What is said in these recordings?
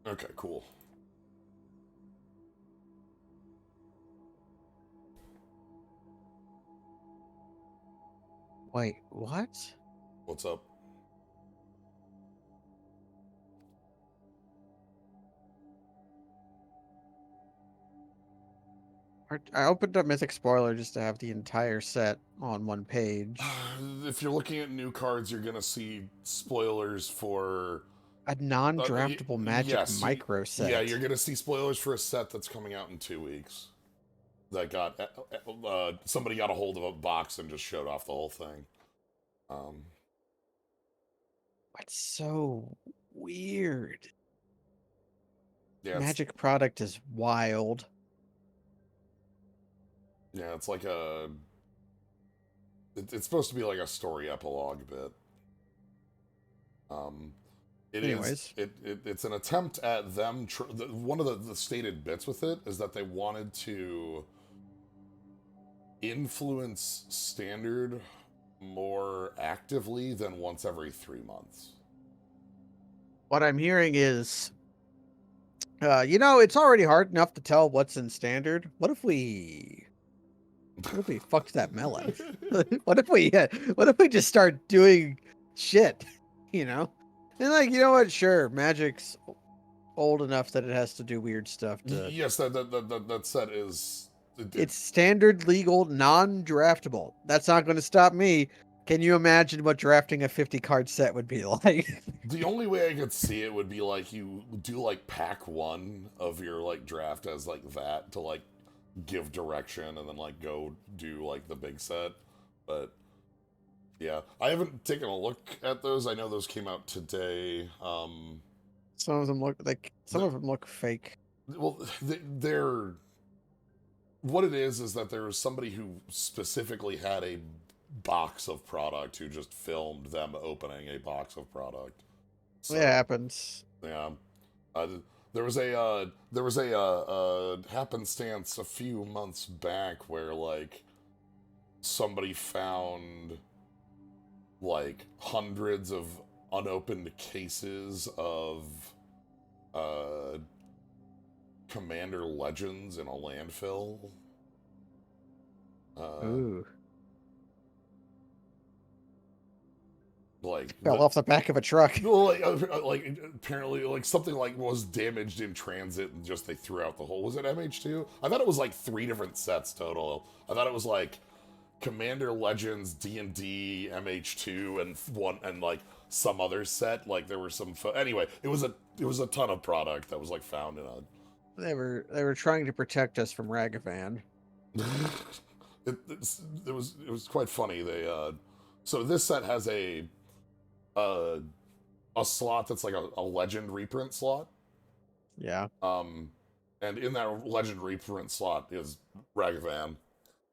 Okay, cool. Wait, what? What's up? I opened up Mythic Spoiler just to have the entire set on one page. If you're looking at new cards, you're gonna see spoilers for. A non-draftable Magic Yes, micro yeah, set. you're gonna see spoilers for a set that's coming out in 2 weeks. That got somebody got a hold of a box and just showed off the whole thing. Um, That's so weird. yeah, Magic product is wild. it's like a. It's supposed to be like a story epilogue bit. Um, it is. Anyways, It's an attempt at them. One of the stated bits with it is that they wanted to influence standard more actively than once every 3 months. what I'm hearing is, it's already hard enough to tell what's in standard. What if we fucked that melon? What if we just start doing shit? You know, and like what? Sure, Magic's old enough that it has to do weird stuff to. Yes, that set is. It's standard, legal, non-draftable. That's not going to stop me. Can you imagine what drafting a 50 card set would be like? The only way I could see it would be like you do like pack one of your like draft as like that to like give direction and then like go do like the big set. But yeah, I haven't taken a look at those. I know those came out today. Some of them look fake. Well, they're what it is that there was somebody who specifically had a box of product who just filmed them opening a box of product. It So happens. yeah, uh, there was a happenstance a few months back where like somebody found like hundreds of unopened cases of uh, Commander Legends in a landfill. Uh, Ooh, like fell off the back of a truck. well, like apparently like something like was damaged in transit and just they threw out the whole. Was it MH2? I thought it was like 3 different sets total. I thought it was like Commander Legends, D&D, MH2, and one and like some other set. Like there were some. Anyway, it was a ton of product that was like found in a. They were trying to protect us from Ragavan. It was quite funny. So this set has uh, a slot that's like a legend reprint slot. Yeah, Um, and in that legend reprint slot is Ragavan.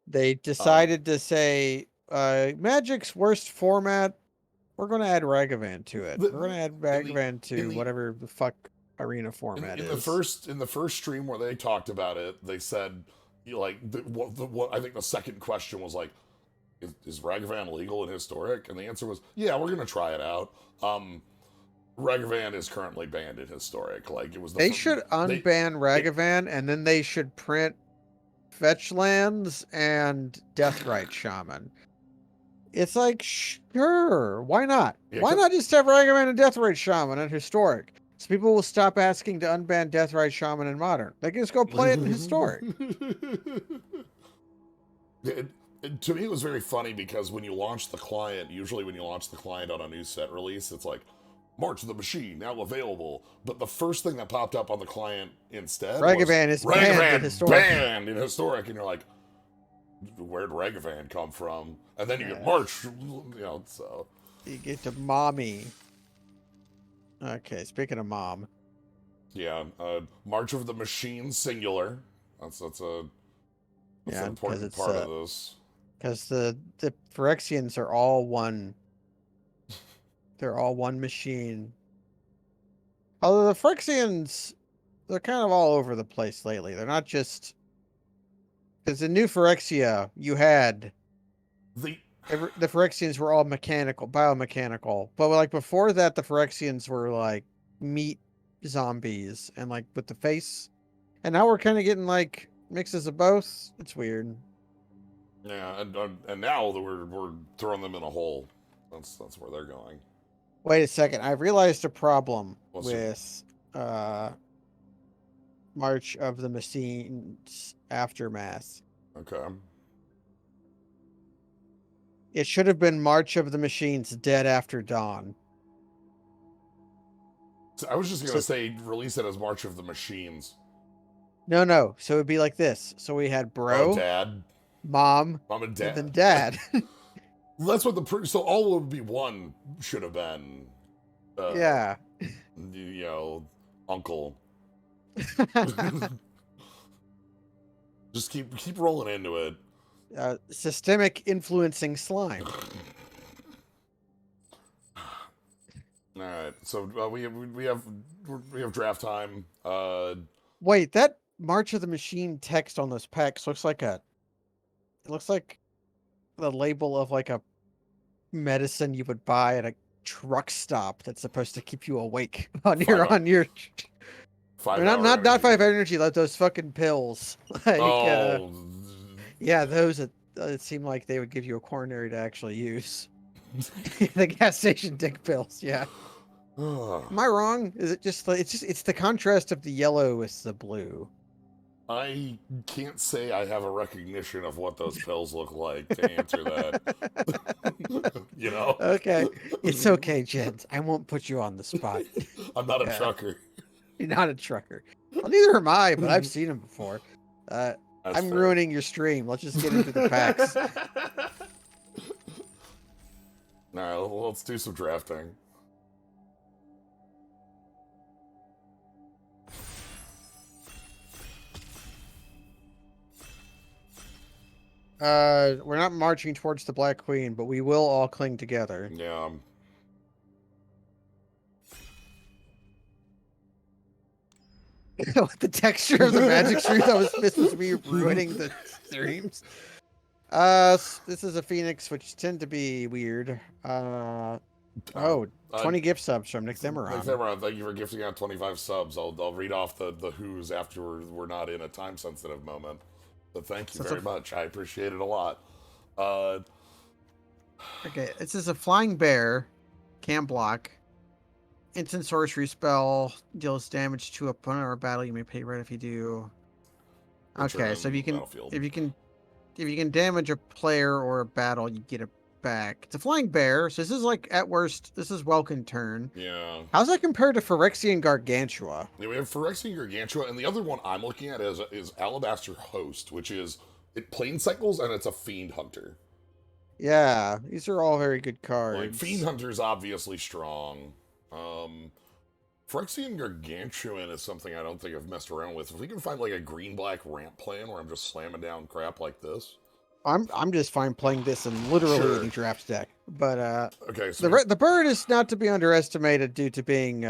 they Um, decided to say, Magic's worst format. We're going to add Ragavan to it. We're going the, to add in the Ragavan in to the whatever the fuck arena in, format in the is. first stream where they talked about it, they said like what I think the second question was like, is Ragavan legal in historic? And the answer was, yeah, we're gonna try it out. Ragavan is currently banned in historic. Like it was They should they unban it Ragavan and then they should print Fetch Lands and Deathrite Shaman. It's like, sure, why not? yeah, Why not just have Ragavan and Deathrite Shaman in Historic? So people will stop asking to unban Deathrite Shaman in Modern. They can just go play it in Historic. it, to me, it was very funny because when you launch the client, usually when you launch the client on a new set release, it's like March of the Machine now available. But the first thing that popped up on the client instead was Ragavan is banned in Ragavan Historic. banned in historic, and you're like, where'd Ragavan come from? And then you get Yeah. March, so You get to Mommy. Okay, speaking of Mom. yeah, March of the Machine singular. That's an Yeah, because important part of this. because the Phyrexians are all one. They're all one machine. Although the Phyrexians, they're kind of all over the place lately. They're not just because in New Phyrexia you had The the Phyrexians were all mechanical, biomechanical. But like before that, the Phyrexians were like meat zombies and like with the face. And now we're kind of getting like mixes of both. It's weird. Yeah, and now that we're throwing them in a hole. That's where they're going. Wait a second. I realized a problem What's your with uh March of the Machines Aftermath. okay? It should have been March of the Machines Dead After Dawn. So I was just gonna So say release it as March of the Machines. no. So it'd be like this. So we had Oh, bro, Dad, mom, Mom, and and then Dad. dad. That's what so all would be one should have been. Uh, Yeah. you know, Uncle. Just keep rolling into it. Systemic influencing slime. All right, so we have draft time. Wait, that March of the Machine text on those packs looks like it looks like the label of like a medicine you would buy at a truck stop that's supposed to keep you awake on five your five or hour not energy. 5 energy, like those fucking pills. Like Oh, yeah, those it seemed like they would give you a coronary to actually use. The gas station dick pills, yeah. Am I wrong? Is it just it's the contrast of the yellow with the blue. I can't say I have a recognition of what those pills look like to answer that. You know, Okay. It's okay, Jens. I won't put you on the spot. I'm not a Yeah. trucker. You're not a trucker. Well, neither am I, but I've seen them before. That's I'm fair. ruining your stream. Let's just get into the packs. All right, let's do some drafting. We're not marching towards the Black Queen, but we will all cling together. Yeah. With the texture of the magic stream that was supposed to be ruining the streams. This is a Phoenix, which tend to be weird. 20 gift subs from Nick Nick Demeron. Demeron, thank you for gifting out 25 subs. I'll read off the who's after we're not in a time sensitive moment. But thank you very much. I appreciate it a lot. Okay, this is a Flying Bear, can block. Instant sorcery spell deals damage to opponent or battle. You may pay red if you do. Okay, so if you can damage a player or a battle, you get it back. It's a Flying Bear, so this is like at worst, this is Welkin turn. Yeah. How's that compared to Phyrexian Gargantua? Yeah, we have Phyrexian Gargantua, and the other one I'm looking at is Alabaster Host, which is it plane cycles and it's a Fiend Hunter. Yeah, these are all very good cards. Like Fiend Hunter is obviously strong. Phyrexian Gargantuan is something I don't think I've messed around with. If we can find like a green-black ramp plan where I'm just slamming down crap like this. I'm just fine playing this in literally any draft deck. But okay, so the bird is not to be underestimated due to being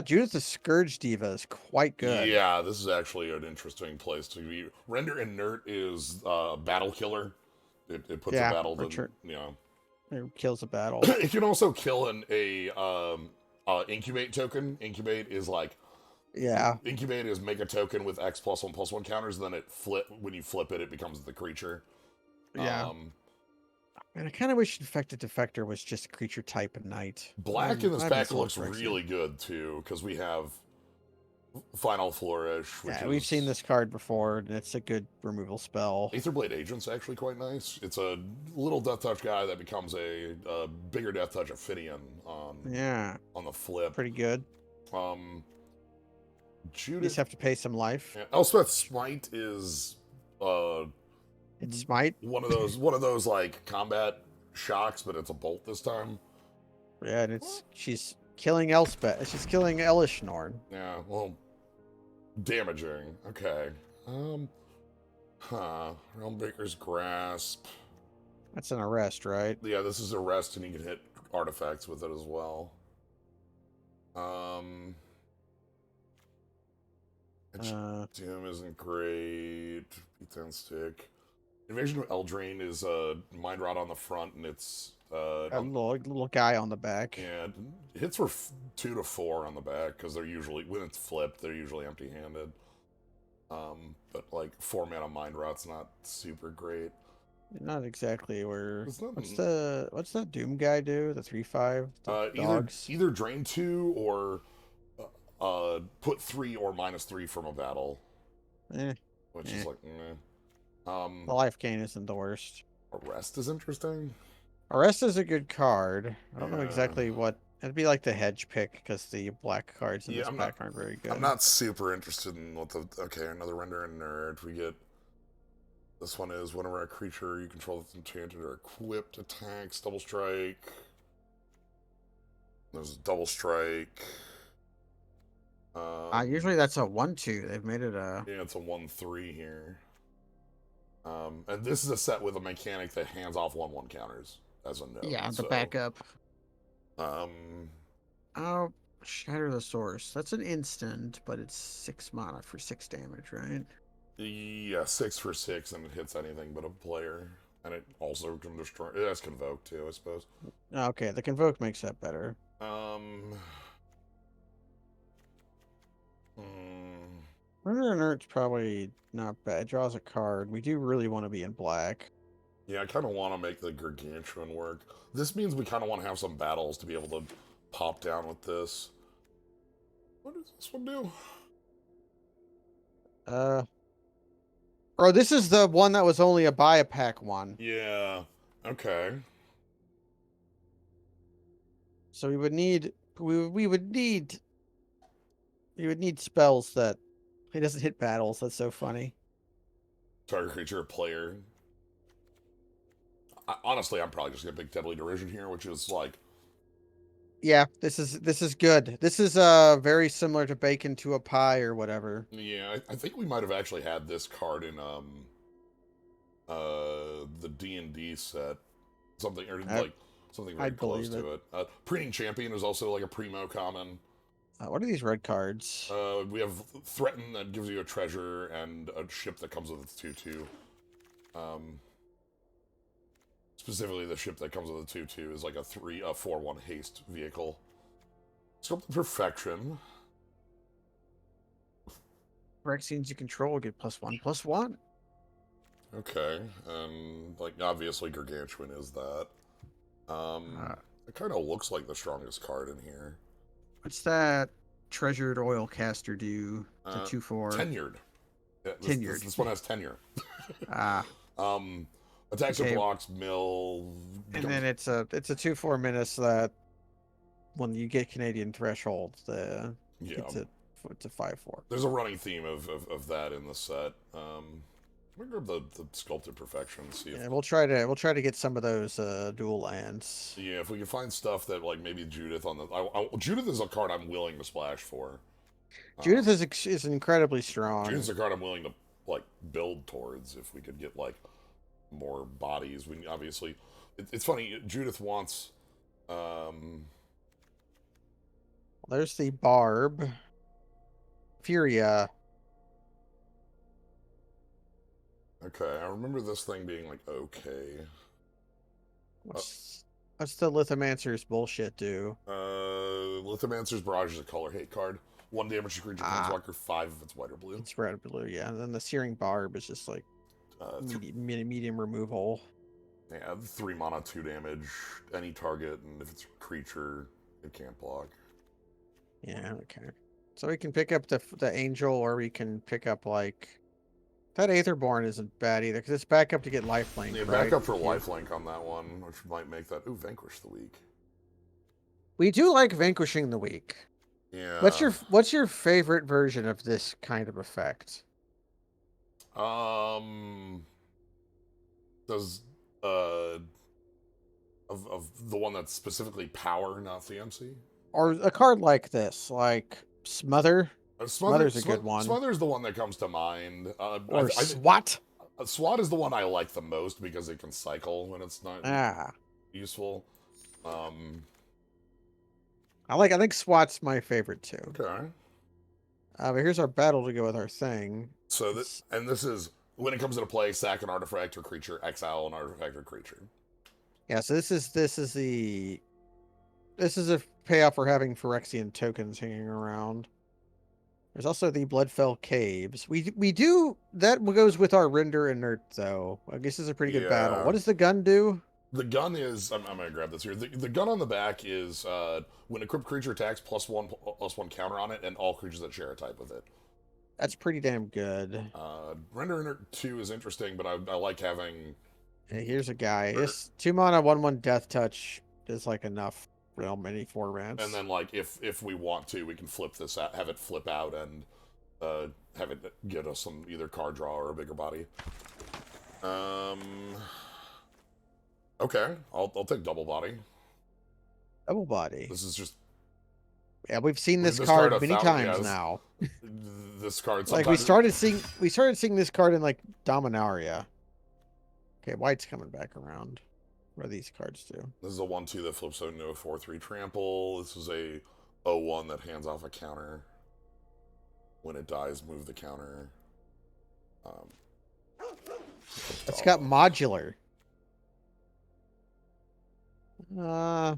Judith the Scourge Diva is quite good. Yeah, this is actually an interesting place to be. Render Inert is battle killer. It puts a battle to, it kills a battle. It can also kill a incubate token. Incubate is like incubate is make a token with X +1/+1 counters, and then when you flip it, it becomes the creature. Yeah. And I kind of wish Infected Defector was just a creature type at night. Black in this pack looks really good too, because we have Final Flourish. We've seen this card before, and it's a good removal spell. Aetherblade Agent's actually quite nice. It's a little Death Touch guy that becomes a bigger Death Touch Ophidian on the flip. Pretty good. Judith, you just have to pay some life. Yeah. Elspeth's Smite is it's Smite. One of those like combat shocks, but it's a bolt this time. Yeah, and she's killing Elspeth. She's killing Elishnorn. Yeah, well, damaging. Okay. Realmbreaker's Grasp. That's an arrest, right? Yeah, this is arrest, and you can hit artifacts with it as well. Doom isn't great. Beatdown Stick. Invasion of Eldraine is Mind Rot on the front, and it's A little guy on the back. Yeah, hits for 2 to 4 on the back because they're usually, when it's flipped, they're usually empty-handed. But like 4 mana mind rot's not super great. Not exactly where. It's not, What's that Doom guy do? The 3/5 the dogs. either drain 2 or put 3 or -3 from a battle, Eh, which eh. is like, meh. The life gain isn't the worst. Arrest is interesting. Arrest is a good card. I don't know Yeah. exactly what. It'd be like the hedge pick because the black cards in Yeah, this pack aren't very good. I'm not super interested in what the. Okay, another render and nerd. We get. This one is whenever a creature you control that's enchanted or equipped attacks, double strike. There's double strike. Usually that's a 1/2. They've made it a. Yeah, it's a 1/3 here. And this is a set with a mechanic that hands off 1/1 counters as a note. Yeah, the so, backup. Um, Oh, Shatter the Source. That's an instant, but it's 6 mana for 6 damage, right? yeah, 6 for 6, and it hits anything but a player. And it also can destroy. It has Convoke too, I suppose. Okay, the Convoke makes that better. Murder Inert's probably not bad. It draws a card. We do really want to be in black. Yeah, I kind of want to make the Gargantuan work. This means we kind of want to have some battles to be able to pop down with this. What does this one do? Bro, this is the one that was only a buy a pack one. Yeah. Okay. So we would need spells that he doesn't hit battles. That's so funny. Target creature, player. Honestly, I'm probably just gonna pick Deadly Derision here, which is like. Yeah, this is good. This is very similar to Bacon to a Pie or whatever. Yeah, I think we might have actually had this card in the D&D set, something or like something very close to it. Preening Champion is also like a primo common. What are these red cards? We have Threaten that gives you a treasure and a ship that comes with its 2/2. Specifically, the ship that comes with a 2/2 is like a 4/1 haste vehicle. Sculpted Perfection. Phyrexians you control get +1/+1. Okay, and like obviously Gargantuan is that. It kind of looks like the strongest card in here. What's that Treasured Oil Caster do? It's a 2/4. Tenured. Yeah, Tenured. This one has tenure. Ah. Attacks and blocks, mill. And then it's a 2/4 menace that when you get Canadian Threshold, it's a 5/4. There's a running theme of that in the set. Let me grab the Sculpted Perfection. See if we'll try to get some of those dual lands. Yeah, if we can find stuff that like maybe Judith on the Judith is a card I'm willing to splash for. Judith is incredibly strong. Judith's a card I'm willing to like build towards if we could get like more bodies. We obviously it's funny. Judith wants. There's the Barb. Furia. Okay, I remember this thing being like okay. What's the Lithomancer's bullshit do? Lithomancer's Barrage is a color hate card. 1 damage to creature planeswalker, 5 if it's white or blue. It's red or blue, yeah. And then the Searing Barb is just like medium removal. Yeah, 3 mana, 2 damage, any target, and if it's a creature, it can't block. Yeah, okay. So we can pick up the Angel, or we can pick up like that Aetherborn isn't bad either because it's back up to get lifelink. Yeah, back up for lifelink on that one, which might make that Vanquish the Weak. We do like Vanquishing the Weak. Yeah. What's your favorite version of this kind of effect? Does of the one that's specifically power, not CMC? Or a card like this, like Smother? Smother's a good one. Smother's the one that comes to mind. Or Swat? Swat is the one I like the most because it can cycle when it's not useful. I think SWAT's my favorite too. Okay. But here's our battle to go with our thing. So this is when it comes into play, sack an artifact or creature, exile an artifact or creature. Yeah, so this is a payoff for having Phyrexian tokens hanging around. There's also the Bloodfell Caves. We do that goes with our render inert though. I guess it's a pretty good battle. Yeah. What does the gun do? The gun is. I'm gonna grab this here. The gun on the back is when equipped creature attacks +1/+1 counter on it, and all creatures that share a type with it. That's pretty damn good. Render Inert 2 is interesting, but I like having. Hey, here's a guy. This 2-mana 1/1 Death Touch is like enough for many formats. And then like if we want to, we can flip this out, have it flip out, and have it get us some either card draw or a bigger body. Okay, I'll take double body. Double body. This is just. Yeah, we've seen this card many times yeah, now. This card. Like we started seeing this card in like Dominaria. Okay, white's coming back around. What do these cards do? This is a 1/2 that flips out into a 4/3 trample. This is a 0/1 that hands off a counter. When it dies, move the counter. It's got modular. I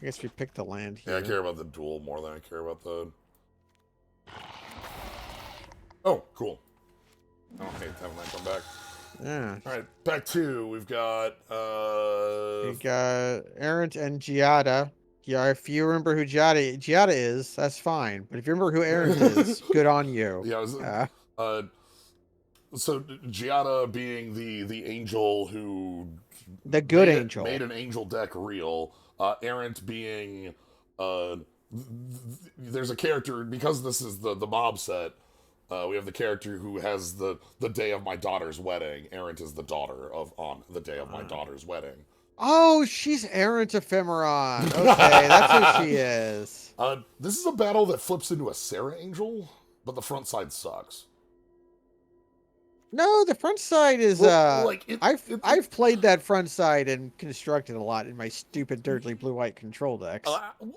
guess we picked the land here. Yeah, I care about the duel more than I care about the. Oh, cool. I don't hate having that come back. Yeah. All right, back to we've got. We got Errant and Giada. Yeah, if you remember who Giada is, that's fine. But if you remember who Errant is, good on you. Yeah. So Giada being the angel who. The good angel made an angel deck real. Errant being. There's a character because this is the mob set. We have the character who has the day of my daughter's wedding. Errant is the daughter of on the day of my daughter's wedding. Oh, she's Errant Ephemeron. Okay, that's who she is. This is a battle that flips into a Sarah Angel, but the front side sucks. No, the front side is I've played that front side and constructed a lot in my stupid dirtly blue-white control decks.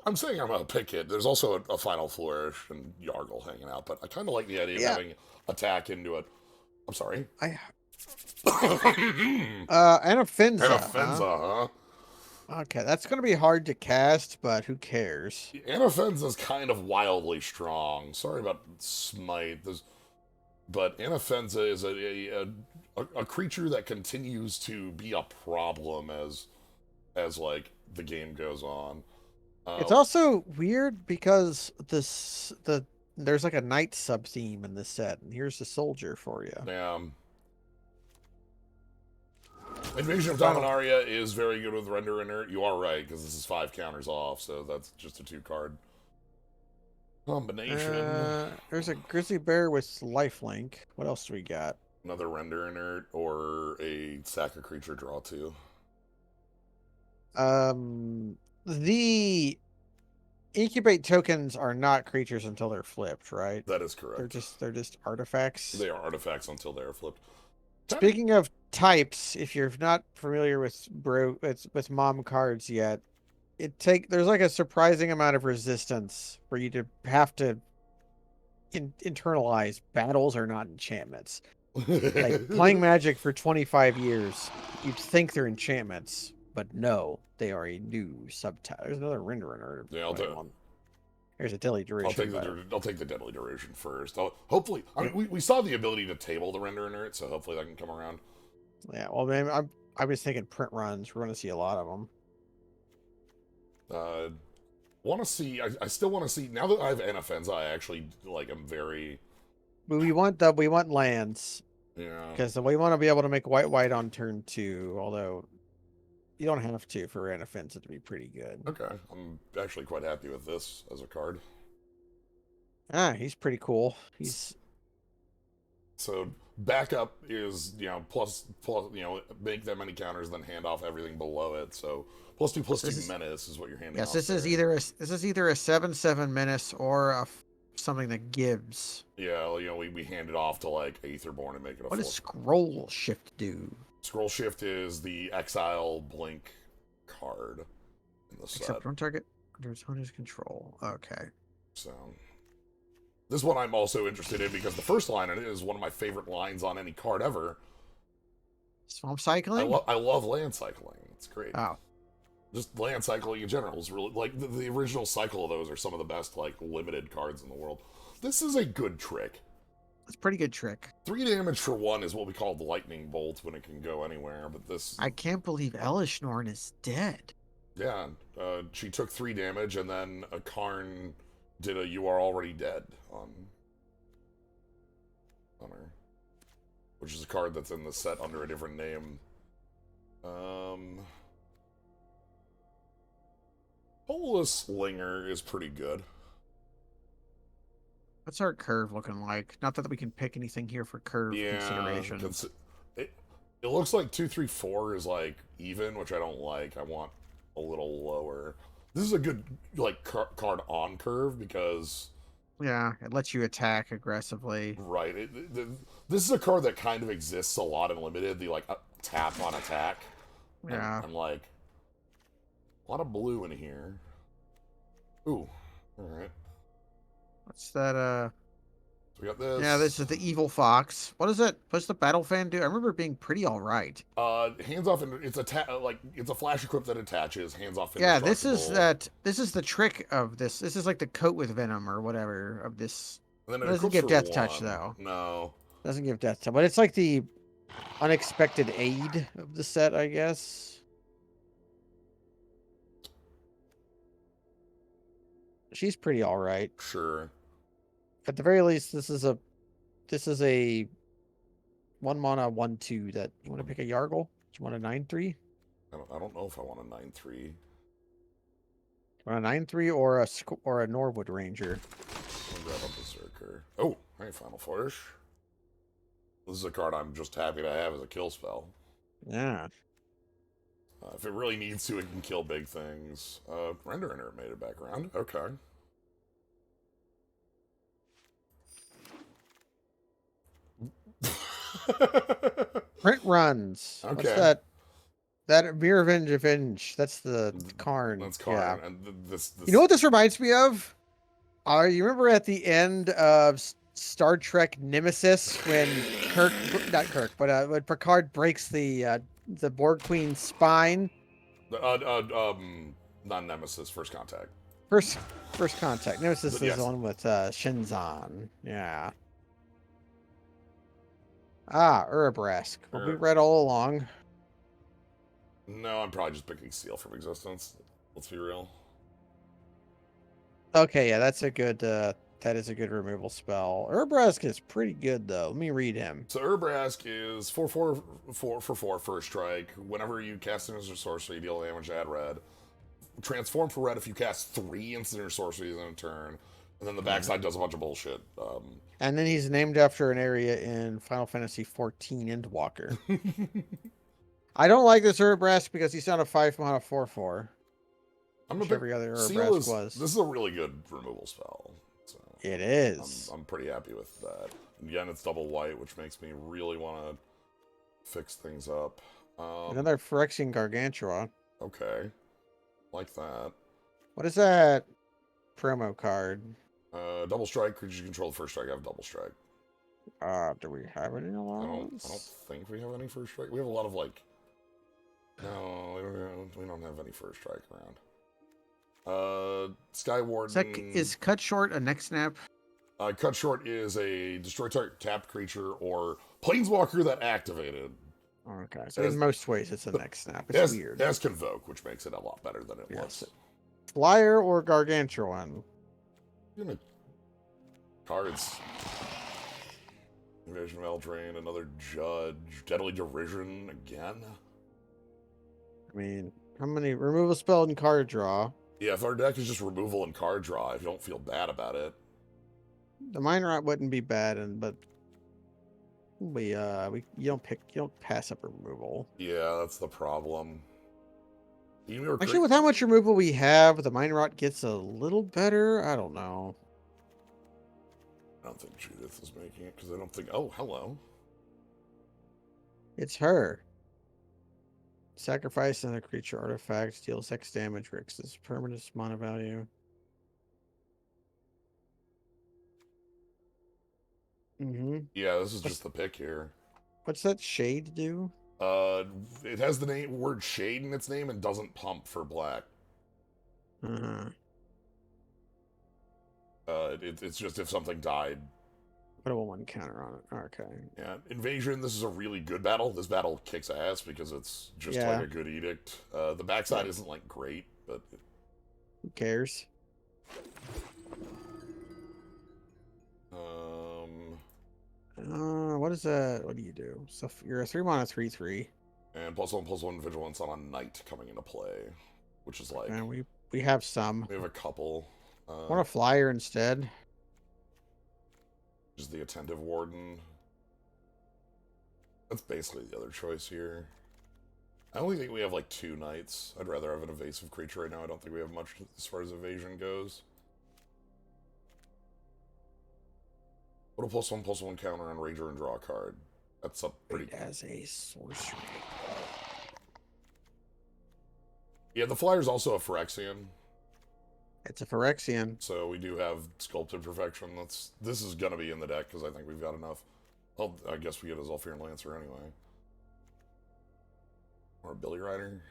I'm saying I'm gonna pick it. There's also a Final Flourish and Yargle hanging out, but I kind of like the idea of having attack into it. I'm sorry. Anafenza. Anafenza, huh? Okay, that's gonna be hard to cast, but who cares? Anafenza's kind of wildly strong. Sorry about Smite. But Anafenza is a creature that continues to be a problem as like the game goes on. It's also weird because there's like a knight sub theme in this set, and here's the soldier for you. Yeah. Invasion of Dominaria is very good with render inert. You are right because this is 5 counters off, so that's just a 2-card. Combination. There's a grizzly bear with lifelink. What else do we got? Another render inert or a sack a creature draw 2. The incubate tokens are not creatures until they're flipped, right? That is correct. They're just artifacts. They are artifacts until they are flipped. Speaking of types, if you're not familiar with mom cards yet, there's like a surprising amount of resistance for you to have to internalize battles are not enchantments. Like playing Magic for 25 years, you'd think they're enchantments, but no, they are a new subtype. There's another renderer. Yeah, I'll take one. Here's a deadly duration. I'll take the deadly duration first. Hopefully, I mean, we saw the ability to table the render inert, so hopefully that can come around. Yeah, well, man, I was thinking print runs. We're going to see a lot of them. Want to see? I still want to see. Now that I have Anafenza, I actually like. I'm very. But we want lands. Yeah. Because we want to be able to make white on turn 2. Although you don't have to for Anafenza to be pretty good. Okay, I'm actually quite happy with this as a card. He's pretty cool. So backup is plus make that many counters, then hand off everything below it. So +2/+2 menace is what you're handing. Yes, off this is either a 7/7 menace or something that gives. Yeah, we hand it off to like Aetherborn and make it a. What does Scroll Shift do? Scroll Shift is the exile blink card in the set. Except one target under its owner's control. Okay. So this one I'm also interested in because the first line in it is one of my favorite lines on any card ever. Swamp cycling? I love land cycling. It's great. Oh, Just land cycling in general is really like the original cycle of those are some of the best like limited cards in the world. This is a good trick. that's a pretty good trick. 3 damage for 1 is what we call the lightning bolt when it can go anywhere, but this... I can't believe Elishnorn is dead. Yeah, she took 3 damage, and then a Karn did a You Are Already Dead on her. Which is a card that's in the set under a different name. Polus Linger is pretty good. What's our curve looking like? Not that we can pick anything here for curve consideration. It looks like 2, 3, 4 is like even, which I don't like. I want a little lower. This is a good like card on curve because Yeah, it lets you attack aggressively. right. This is a card that kind of exists a lot in limited. The like tap on attack. Yeah, and like a lot of blue in here. Ooh, all right. what's that? So we got this. Yeah, this is the evil fox. What is it? What's the battle fan do? I remember it being pretty all right. Hands off, and it's a flash equip that attaches. Hands off. Yeah, this is that. This is the trick of this. This is like the coat with venom or whatever of this. And then It it doesn't equips give for death 1. touch though. No. Doesn't give death touch, but it's like the unexpected aid of the set, I guess. She's pretty all right. Sure. At the very least, this is a 1 mana 1/2 that you want to pick a Yargle. Do you want a 9/3? I don't know if I want a 9/3. Want a 9/3 or a Norwood Ranger? I'll grab a Berserker. Oh, hey, Final Flourish. This is a card I'm just happy to have as a kill spell. Yeah. If it really needs to, it can kill big things. Renderer made it back around. Okay. Print runs. Okay. What's that? That Avenge. That's the Karn. That's Karn. Yeah. And this... You know what this reminds me of? You remember at the end of Star Trek Nemesis when when Picard breaks the Borg Queen's spine? Not Nemesis, First Contact. First Contact. Nemesis Yes. is the one with Shinzon. Yeah. Ah, Urabrask. What we read all along. No, I'm probably just picking Seal from Existence. Let's be real. Okay, yeah, that's a good that is a good removal spell. Urabrask is pretty good though. Let me read him. So Urbrask is 4/4 first strike. Whenever you cast an instant sorcery, you deal damage, add red. Transform for red if you cast 3 instant sorceries in a turn. And then the backside does a bunch of bullshit. And then he's named after an area in Final Fantasy XIV Endwalker. I don't like this Urabrask because he's not a 5 mana 4/4. Every other Urabrask was. This is a really good removal spell. So It is. I'm pretty happy with that. And again, it's double white, which makes me really want to fix things up. Another Phyrexian Gargantua. Okay. Like that. What is that promo card? Double strike, creatures you control the first strike have double strike. Do we have any allowance? I don't think we have any first strike. We have a lot of like... No, we don't have any first strike around. Sky Warden... Is Cut Short a neck snap? Cut Short is a destroy target tapped creature or planeswalker that activated. Okay, so in most ways it's a neck snap. It's weird. It has Convoke, which makes it a lot better than it was. Flyer or Gargantuan? Cards. Invasion of Eldraine, another Judge, Deadly Derision again. I mean, how many removal spell and card draw? Yeah, if our deck is just removal and card draw, if you don't feel bad about it. The Mind Rot wouldn't be bad, but you don't pass up removal. Yeah, that's the problem. Actually, with how much removal we have, the Mind Rot gets a little better. I don't know. I don't think Judith is making it because I don't think. Oh, hello. It's her. Sacrifice another creature artifact, deals X damage, Rix's permanent mana value. Yeah, this is just the pick here. What's that shade do? It has the word shade in its name and doesn't pump for black. Uh-huh. It's just if something died. Put a 1 counter on it. Okay. Yeah, Invasion, this is a really good battle. This battle kicks ass because it's just like Yeah. a good edict. The backside isn't like great, but Who cares? What is that? What do you do? So you're a 3-mana 3/3. And +1/+1 vigilance on a knight coming into play, which is like And we have some. we have a couple. Want a flyer instead? Just the attentive warden. That's basically the other choice here. I only think we have like 2 knights. I'd rather have an evasive creature right now. I don't think we have much as far as evasion goes. Put a +1/+1 counter on Ranger and draw a card. That's a pretty... As a sorcery. Yeah, the flyer's also a Phyrexian. It's a Phyrexian. So we do have Sculpted Perfection. This is gonna be in the deck because I think we've got enough. Well, I guess we get a Zolfir and Lancer anyway. Or a Billy Rider.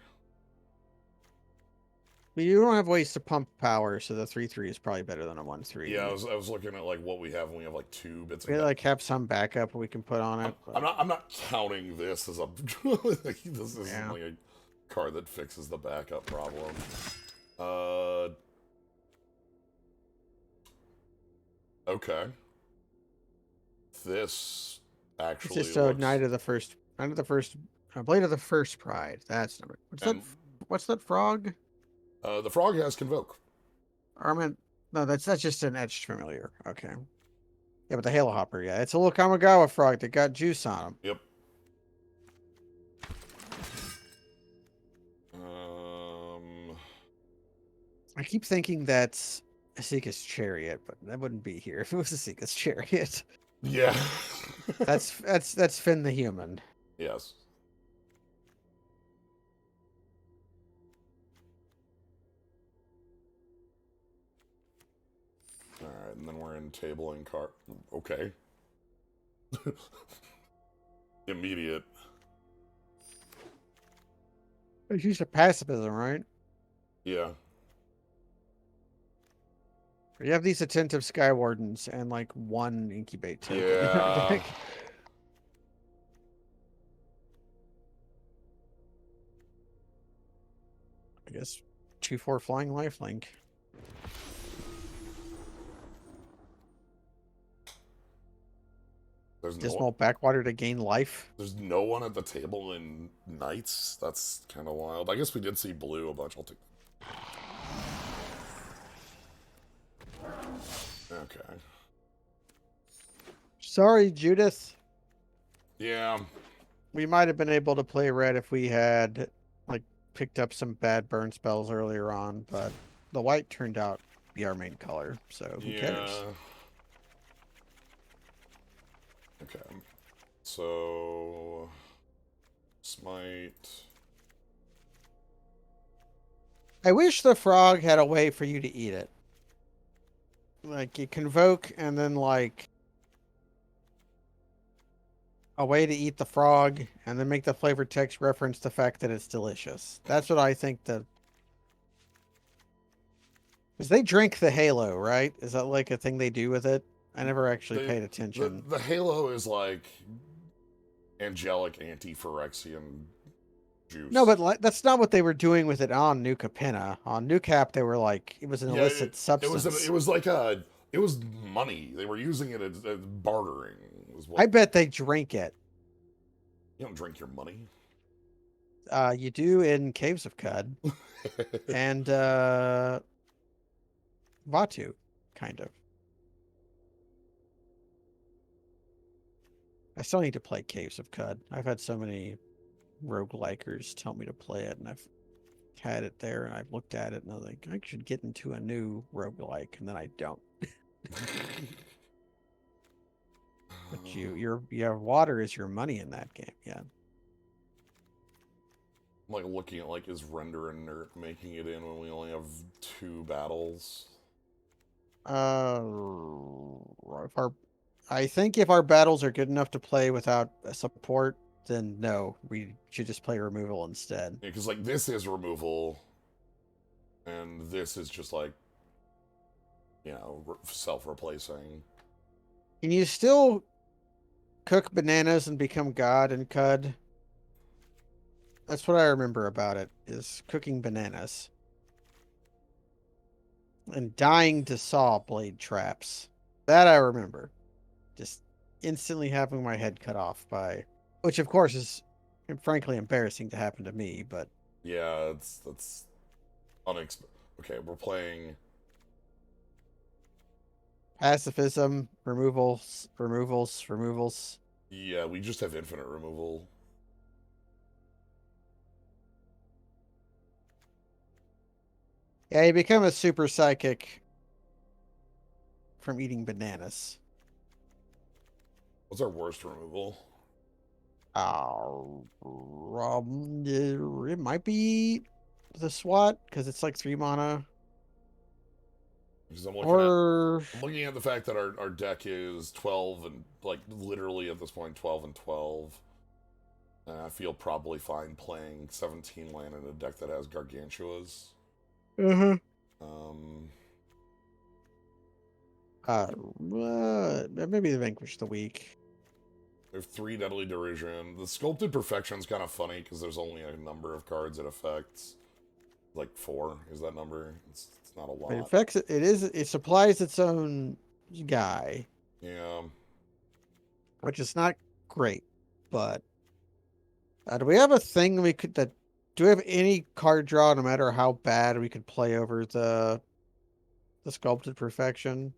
You don't have ways to pump power, so the 3/3 is probably better than a 1/3. Yeah, I was looking at like what we have, and we have like 2 bits. We like have some backup we can put on it. I'm not counting this as a this isn't like a card that fixes the backup problem. Okay. This actually it's just a Blade of the First Pride. That's number. What's that frog? The frog has Convoke. No, that's just an etched familiar. Okay. Yeah, but the Halo Hopper, yeah. It's a little Kamigawa frog that got juice on him. Yep. I keep thinking that's Asika's Chariot, but that wouldn't be here if it was Asika's Chariot. Yeah. that's Finn the human. Yes. Alright, and then we're in tabling card. Okay. Immediate. It's used to pacifism, right? Yeah. You have these attentive Sky Wardens and like 1 incubate token. Yeah. I guess 2/4 flying lifelink. There's Dismal Backwater to gain life. There's no one at the table in Knights. That's kind of wild. I guess we did see blue a bunch. I'll take. Okay. Sorry, Judith. Yeah. We might have been able to play red if we had like picked up some bad burn spells earlier on, but the white turned out to be our main color, so who cares? Okay. So Smite. I wish the frog had a way for you to eat it. Like you convoke and then like a way to eat the frog and then make the flavor text reference the fact that it's delicious. That's what I think because they drink the halo, right? Is that like a thing they do with it? I never actually paid attention. The halo is like angelic anti-Phyrexian juice. No, but that's not what they were doing with it on New Capenna. On New Cap, they were like, it was an illicit substance. It was money. They were using it as bartering. I bet they drink it. You don't drink your money. You do in Caves of Cud. And Vatu, kind of. I still need to play Caves of Cud. I've had so many roguelikers tell me to play it, and I've had it there, and I've looked at it, and I was like, I should get into a new roguelike, and then I don't. But your water is your money in that game, yeah. I'm like looking at like is Render and Nert making it in when we only have 2 battles? I think if our battles are good enough to play without a support, then no, we should just play removal instead. Because like this is removal, and this is just like, you know, self-replacing. Can you still cook bananas and become God in Cud? That's what I remember about it, is cooking bananas. And dying to saw blade traps. That I remember. Just instantly having my head cut off by... Which, of course, is frankly embarrassing to happen to me, but... Yeah, that's unexpected. Okay, we're playing... Pacifism, removals, removals, removals. Yeah, we just have infinite removal. Yeah, you become a super psychic from eating bananas. What's our worst removal? It might be the SWAT, because it's like 3 mana. Because I'm Or looking at the fact that our deck is 12 and, like, literally at this point 12 and 12. And I feel probably fine playing 17 land in a deck that has Gargantuas. Um, maybe the Vanquish the Weak. we have 3 Deadly Derision. The Sculpted Perfection's kind of funny because there's only a number of cards it affects. Like 4 is that number. It's not a lot. It affects it. It supplies its own guy, Yeah. which is not great. But do we have a thing we could that? Do we have any card draw, no matter how bad, we could play over the Sculpted Perfection?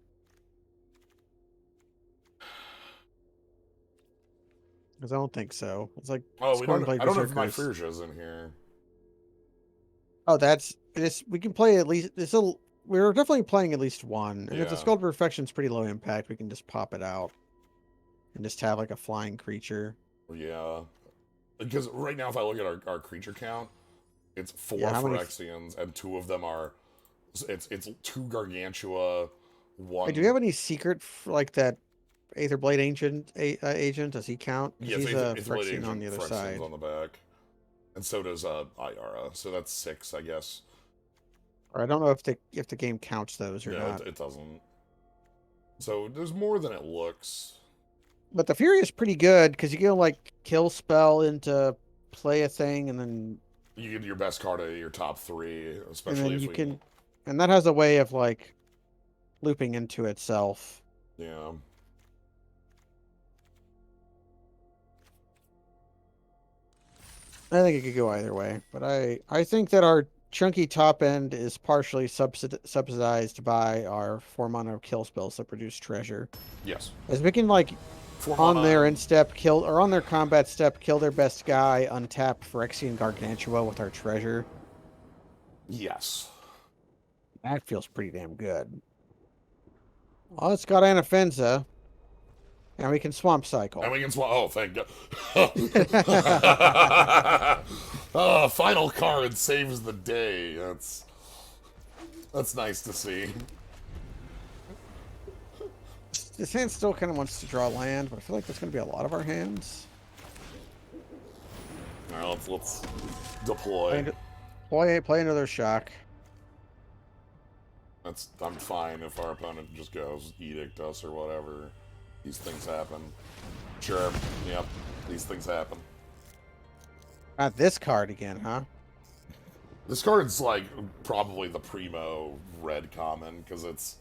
Because I don't think so. It's like Oh, Scornblade I don't have my Berserkers. Frisias in here. Oh, that's it. We can play at least. We're definitely playing at least one. And if the Yeah. Sculpted Perfection's pretty low impact, we can just pop it out and just have like a flying creature. Yeah. Because right now, if I look at our creature count, it's 4 Yeah, how many Phyrexians, and 2 of them are... It's 2 Gargantua, 1... Hey, do we have any secret like that Aetherblade agent? Does he count? Because Yes, he's a Aetherblade Phyrexian on Agent the other Phyrexians side. on the back. And so does Ayara, so that's 6, I guess. Or I don't know if the game counts those or No, not. it doesn't. So there's more than it looks. But the Fury is pretty good because you can like kill spell into play a thing and then You get your best card out of your top 3, especially if you we... can, and that has a way of like looping into itself. Yeah. I think it could go either way, but I think that our chunky top end is partially subsidized by our 4 mana kill spells that produce treasure. Yes. As we can like 4 on mana... their end step kill, or on their combat step kill their best guy, untap Phyrexian Gargantua with our treasure. Yes. That feels pretty damn good. Well, it's got Anafenza. And we can swamp cycle. And we can swap. Oh, thank God. Oh, final card saves the day. That's nice to see. This hand still kind of wants to draw land, but I feel like that's going to be a lot of our hands. All right, let's deploy. Play another shock. I'm fine if our opponent just goes edict us or whatever. These things happen. Sure. Yep. These things happen. Not this card again, huh? This card's like probably the primo red common because it's,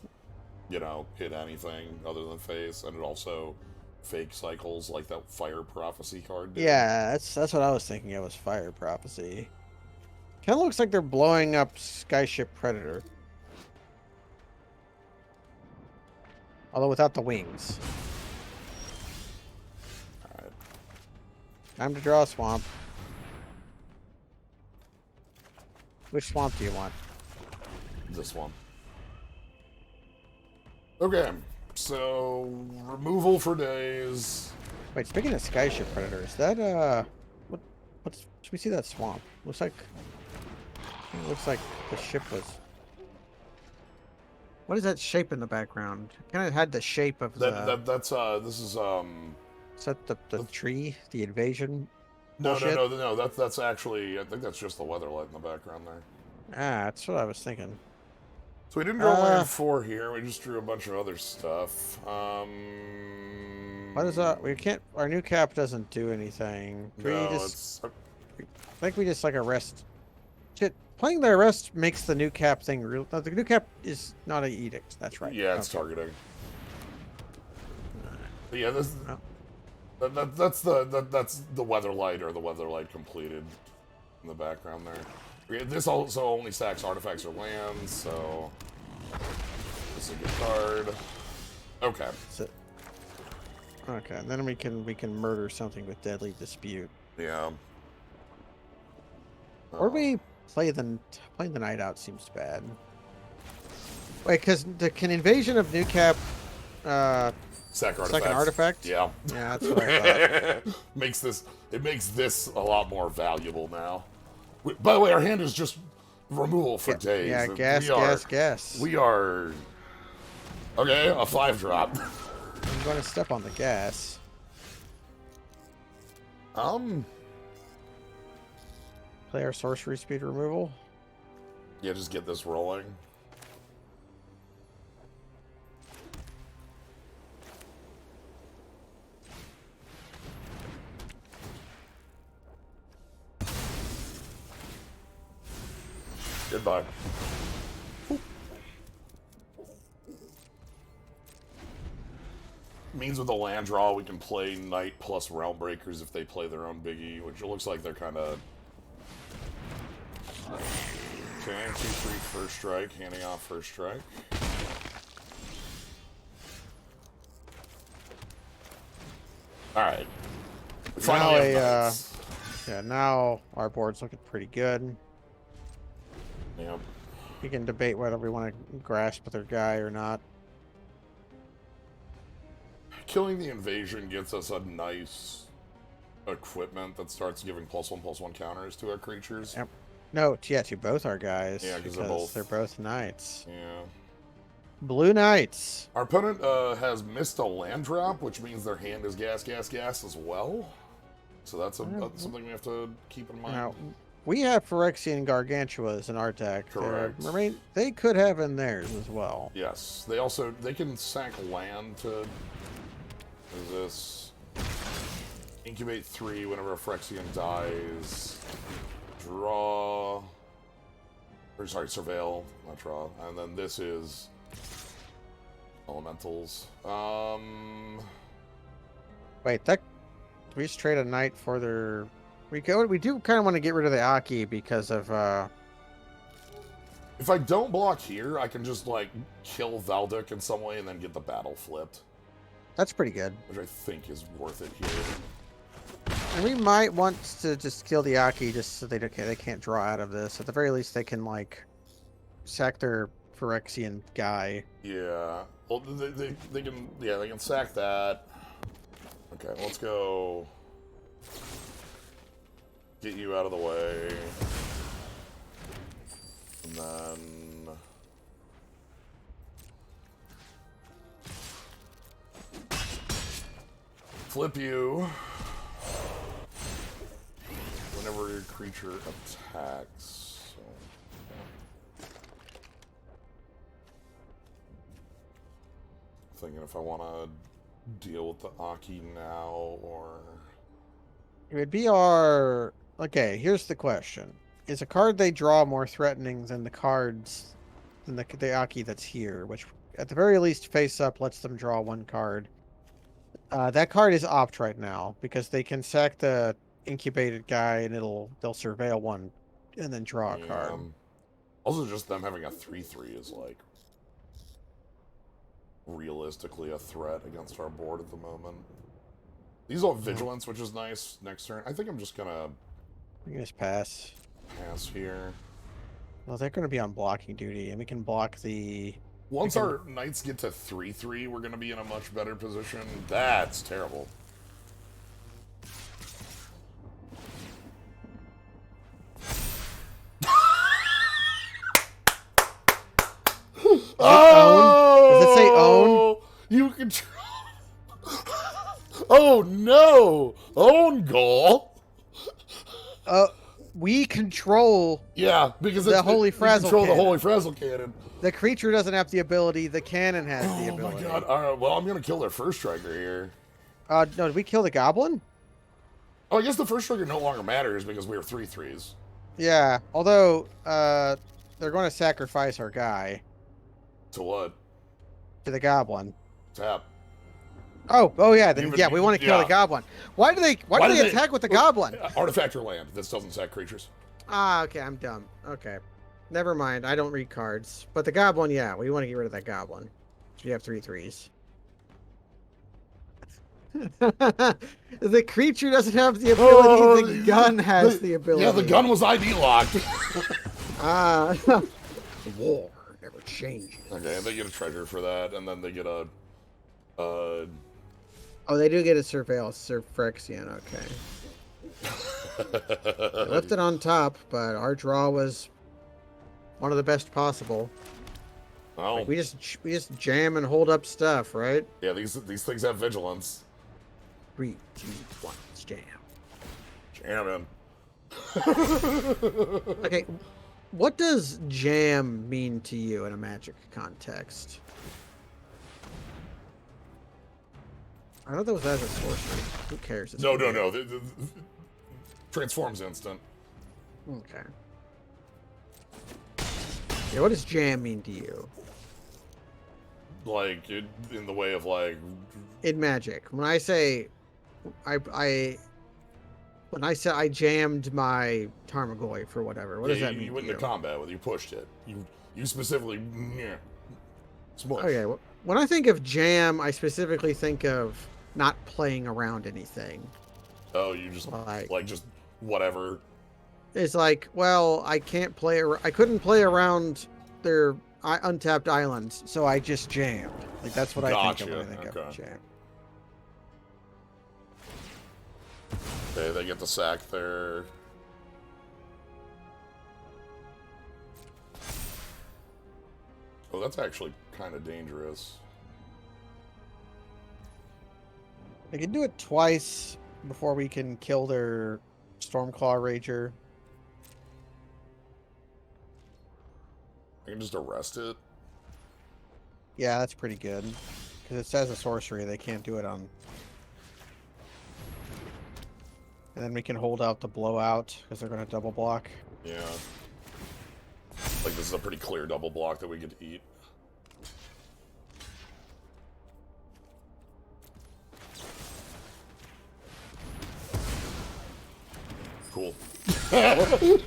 you know, hit anything other than face, and it also fake cycles like that Fire Prophecy card did. Yeah, that's what I was thinking. It was Fire Prophecy. Kind of looks like they're blowing up Skyship Predator. Although without the wings. Alright. Time to draw a swamp. Which swamp do you want? This one. Okay, so removal for days. Wait, speaking of Skyship Predator, is that should we see that swamp? Looks like the ship was. What is that shape in the background? Kind of had the shape of This is Is that the tree? The invasion? No, Bullshit? no. That's actually, I think that's just the weather light in the background there. Ah, that's what I was thinking. So we didn't draw land 4 here. We just drew a bunch of other stuff. What is that? We can't. Our new cap doesn't do anything. Do we No, just? it's... I think we just like arrest. Shit, playing the arrest makes the new cap thing real. No, the new cap is not an edict. That's right. Yeah, it's targeting. But yeah, this... Oh. That's the weather light, or the weather light completed in the background there. This also only stacks artifacts or lands, so this is a good card. Okay. Okay, and then we can murder something with deadly dispute. Yeah. Or we playing the night out seems bad. Wait, because can invasion of new cap Sack second artifact? Yeah. Yeah, that's what I thought. It makes this a lot more valuable now. By the way, our hand is just removal for days. Yeah, gas. We are... Okay, a 5-drop. I'm going to step on the gas. Play our sorcery speed removal. Yeah, just get this rolling. Goodbye. Means with the land draw, we can play Knight plus Realm Breakers if they play their own biggie, which it looks like they're kind of... Okay, 2-3 first strike, handing off first strike. Alright. Finally yeah, now our board's looking pretty good. Yep. We can debate whether we want to grasp their guy or not. Killing the invasion gets us a nice equipment that starts giving +1/+1 counters to our creatures. Yep. No, yeah, to both our guys. Yeah, because they're both knights. Yeah. Blue knights. Our opponent has missed a land drop, which means their hand is gas as well. So that's something we have to keep in mind. Now, we have Phyrexian Gargantuas in our deck. Correct. They could have in theirs as well. Yes. They can sack land to... What is this? Incubate 3 whenever a Phyrexian dies. Draw... Or sorry, surveil, not draw. And then this is... Elementals. Wait, that... We just trade a knight for their... We do kind of want to get rid of the Aki because of... If I don't block here, I can just, like, kill Valduk in some way and then get the battle flipped. That's pretty good. Which I think is worth it here. And we might want to just kill the Aki just so they can't draw out of this. At the very least, they can, like, sack their Phyrexian guy. Yeah. Well, they can sack that. Okay, let's go... Get you out of the way. And then... Flip you. Whenever your creature attacks. So, thinking if I want to deal with the Aki now, or... It would be our... Okay, here's the question. Is a card they draw more threatening than the cards... than the Aki that's here, which at the very least face up lets them draw one card. That card is opt right now, because they can sack the incubated guy and they'll surveil one and then draw a card. Also, just them having a 3/3 is, like, realistically a threat against our board at the moment. These all have vigilance, which is nice next turn. I think I'm just gonna... You just pass. Pass here. Well, they're going to be on blocking duty, and we can block the... Once our knights get to 3/3, we're going to be in a much better position. That's terrible. Does it say own? You control... Oh no! Own goal. We control Yeah, because the Holy we Frazzle control the Cannon. Holy Frazzle Cannon. The creature doesn't have the ability. The cannon has the Oh my ability. god! All right, well I'm gonna kill their first striker here. No, did we kill the goblin? Oh, I guess the first striker no longer matters because we were 3/3s. Yeah. Although, they're going to sacrifice our guy To what? to the goblin. Tap. Oh yeah. Then we want to kill the goblin. Why do they attack with the goblin? Artifact or land. This doesn't sack creatures. Ah, okay. I'm dumb. Okay. Never mind. I don't read cards. But the goblin, yeah, we want to get rid of that goblin. So you have 3/3s. The creature doesn't have the ability. The gun has the ability. Yeah, the gun was ID locked. The war never changes. Okay, they get a treasure for that, and then they get a. Oh, they do get a surveil, Sir Phyrexian. Okay. They left it on top, but our draw was one of the best possible. Oh. Like we just jam and hold up stuff, right? Yeah, these things have vigilance. 3, 2, 1, jam. Jamming. Okay, what does jam mean to you in a Magic context? I thought that was as a sorcery. Who cares? No. Transforms instant. Okay. Yeah, what does jam mean to you? Like, in the way of, like... In Magic. When I say... When I said I jammed my Tarmogoyf for whatever, what does that mean? You went into combat with it. You pushed it. You specifically... Smush. Okay, well, when I think of jam, I specifically think of not playing around anything. Oh, you just... Like just whatever. It's like, well, I couldn't play around their untapped islands, so I just jammed. Like, that's what I think of when I think of jam. Okay, they get the sack there. Oh, that's actually kind of dangerous. They can do it twice before we can kill their Stormclaw Rager. I can just arrest it. Yeah, that's pretty good. Because it says a sorcery, they can't do it on... And then we can hold out the blowout, because they're going to double block. Yeah. Like, this is a pretty clear double block that we get to eat. Cool. Okay,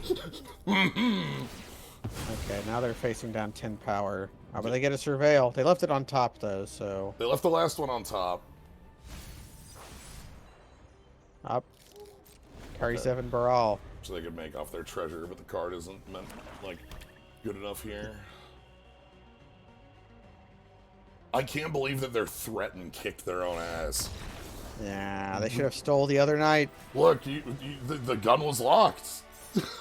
now they're facing down 10 power. Oh, but they get a surveil. They left it on top, though, so... They left the last one on top. Up. Carry 7 Baral. So they could make off their treasure, but the card isn't meant, like, good enough here. I can't believe that their threat and kicked their own ass. Yeah, they should have stole the other night. Look, the gun was locked.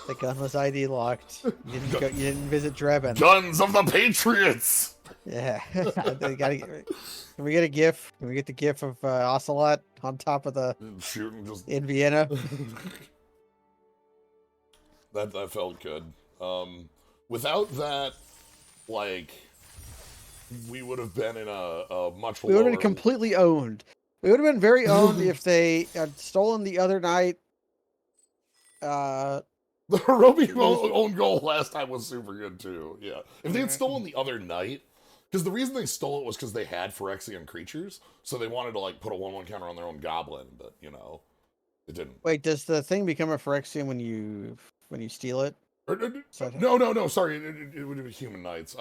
The gun was ID locked. You didn't visit Drebin. Guns of the Patriots! Yeah. Can we get a GIF? Can we get the GIF of Ocelot on top of the... Shooting just... In Vienna? That felt good. Without that, like... We would have been in a much lower... We would have been completely owned. We would have been very owned if they had stolen the other night. The Hirobi own goal last time was super good, too. Yeah. If they had stolen the other night... Because the reason they stole it was because they had Phyrexian creatures, so they wanted to, like, put a 1/1 counter on their own goblin, but, you know, it didn't. Wait, does the thing become a Phyrexian when you steal it? No, sorry, it would be Human Knights.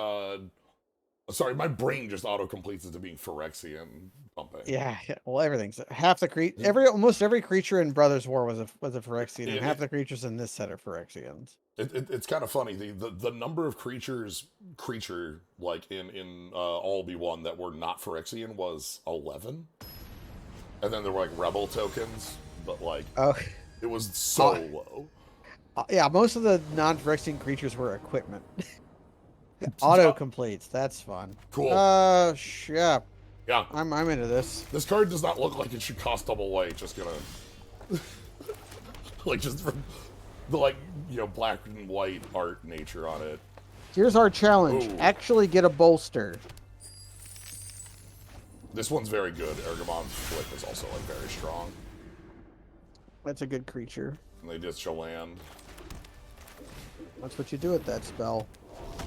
Sorry, my brain just auto-completes into being Phyrexian pumping. Yeah, well, everything's half the almost every creature in Brothers War was a Phyrexian, and half the creatures in this set are Phyrexians. It's kind of funny. The number of creatures like in All Be One that were not Phyrexian was 11, and then there were like rebel tokens, but like it was so low. Yeah, most of the non-Phyrexian creatures were equipment. Auto completes. That's fun. Cool. Yeah. Yeah. I'm into this. This card does not look like it should cost double white. Just gonna... like, just from the, like, you know, black and white art nature on it. Here's our challenge. Ooh. Actually get a bolster. This one's very good. Ergamon's Flip is also, like, very strong. That's a good creature. And they just show land. That's what you do with that spell.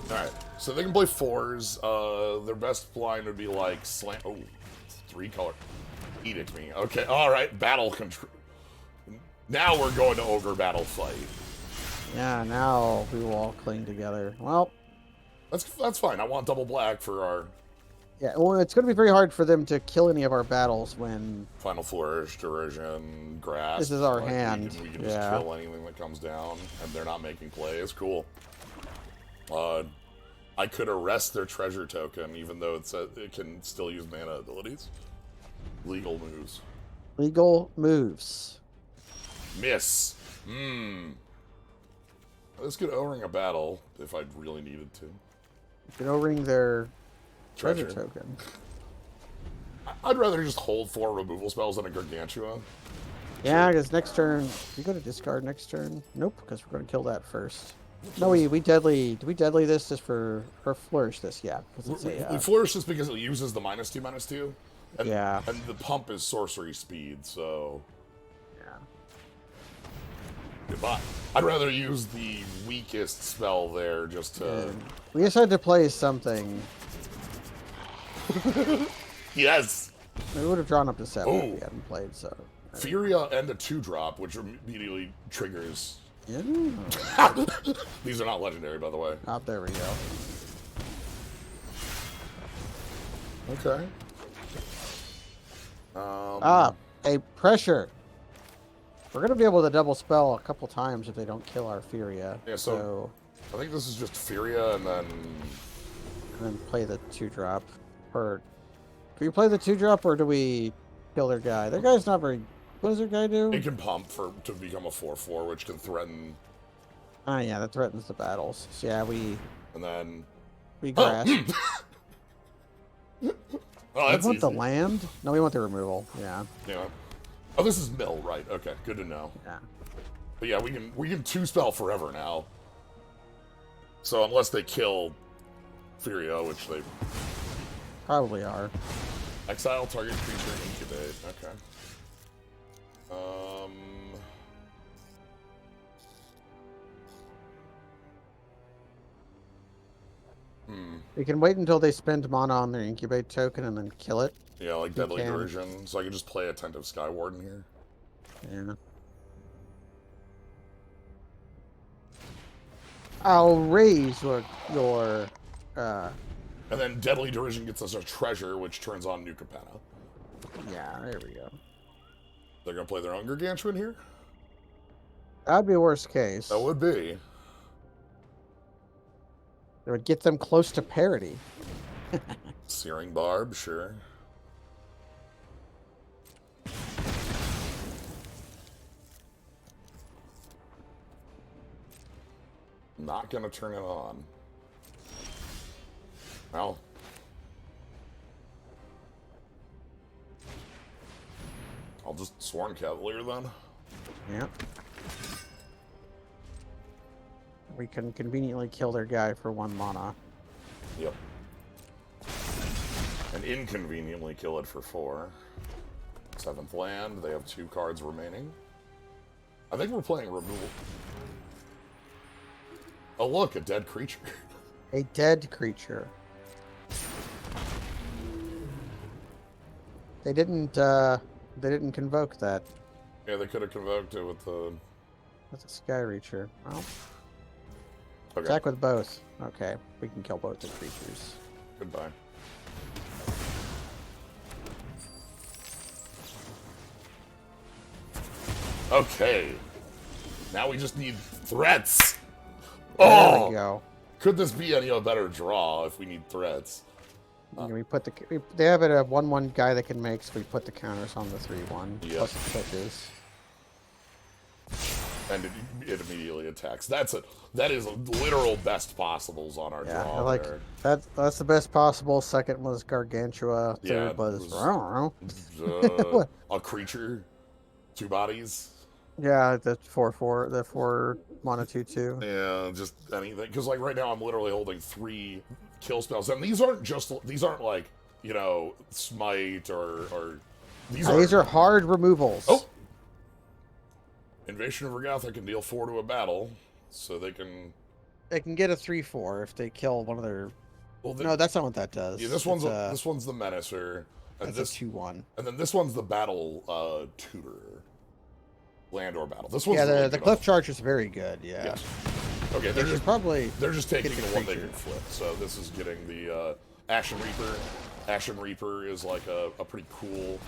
Alright, so they can play 4s. Their best blind would be, like, slam... Oh, 3 color. Edict me. Okay, alright, battle control. Now we're going to Ogre battle fight. Yeah, now we will all cling together. Well... That's fine. I want double black for our... Yeah, well, it's going to be very hard for them to kill any of our battles when... Final Flourish, Derision, Grasp. This is our like, hand. We can just kill anything that comes down, and they're not making plays. Cool. I could arrest their treasure token, even though it can still use mana abilities. Legal moves. Legal moves. Miss. This could O-ring a battle if I really needed to. You can O-ring their treasure token. I'd rather just hold 4 removal spells than a Gargantua. Yeah, because next turn... You go to discard next turn? Nope, because we're going to kill that first. No, we deadly... Do we deadly this just for... Or flourish this? Yeah. Because it's we flourish this because it uses the -2/-2. And, yeah. And the pump is sorcery speed, so... Yeah. Goodbye. I'd rather use the weakest spell there just to... We just had to play something. Yes! We would have drawn up to 7 if Ooh. we hadn't played, so... Furia and a 2-drop, which immediately triggers... Yeah. These are not legendary, by the way. Oh, there we go. Okay. Hey, pressure. We're going to be able to double spell a couple times if they don't kill our Furia. Yeah, so I think this is just Furia and then play the 2-drop. Or do we play the 2-drop or do we kill their guy? Their guy's not very... What does their guy do? it can pump to become a 4/4, which can threaten. Oh yeah, that threatens the battles. So yeah, And then we grasp. Oh, We that's want easy. the land? No, we want the removal. Yeah. Yeah. Oh, this is mill, right? Okay, good to know. Yeah. But yeah, we can 2-spell forever now. So unless they kill Furia, which they Probably are. exile target creature and incubate. Okay. We can wait until they spend mana on their incubate token and then kill it. Yeah, like We Deadly can. Derision. So I can just play Attentive Skywarden here. Yeah. I'll raise your And then Deadly Derision gets us a treasure, which turns on New Capenna. yeah, there we go. They're gonna play their own Gargantuan here? That'd be worst case. That would be. It would get them close to parity. Searing Barb, sure. Not gonna turn it on. Well. I'll just Sworn Cavalier then. Yeah. We can conveniently kill their guy for 1 mana. Yep. And inconveniently kill it for 4. 7th land, they have 2 cards remaining. I think we're playing removal. Oh look, a dead creature. A dead creature. They didn't convoke that. Yeah, they could have convoked it with the... That's a Sky Reacher. Well, Okay, attack with both. Okay, we can kill both the creatures. goodbye. Okay. Now we just need threats. There Oh! we go. Could this be any better draw if we need threats? And we put they have a 1/1 guy that can make, so we put the counters on the 3/1 Yep. plus the switches. and it immediately attacks. That is literal best possibles on our Yeah, I draw like there. that's the best possible. Second was Gargantua. Yeah, Third it was I was don't know. a creature, 2 bodies. Yeah, the 4/4, the 4 mana 2/2. Yeah, just anything. Because like right now, I'm literally holding 3 kill spells, and these aren't like smite or these These are are hard removals. oh, Invasion of Regatha can deal 4 to a battle, so they can. They can get a 3/4 if they kill one of their. Well, No, that's not what that yeah, does. this one's this one's the Menacer, and That's a 2/1. and then this one's the battle tutor, land or battle. This one's Yeah, really the good. cliff charge is very good. Yeah. Yes. Okay, They should probably. they're just taking get the a one they creature. can flip. So this is getting the Ashen Reaper. Ashen Reaper is like a pretty cool.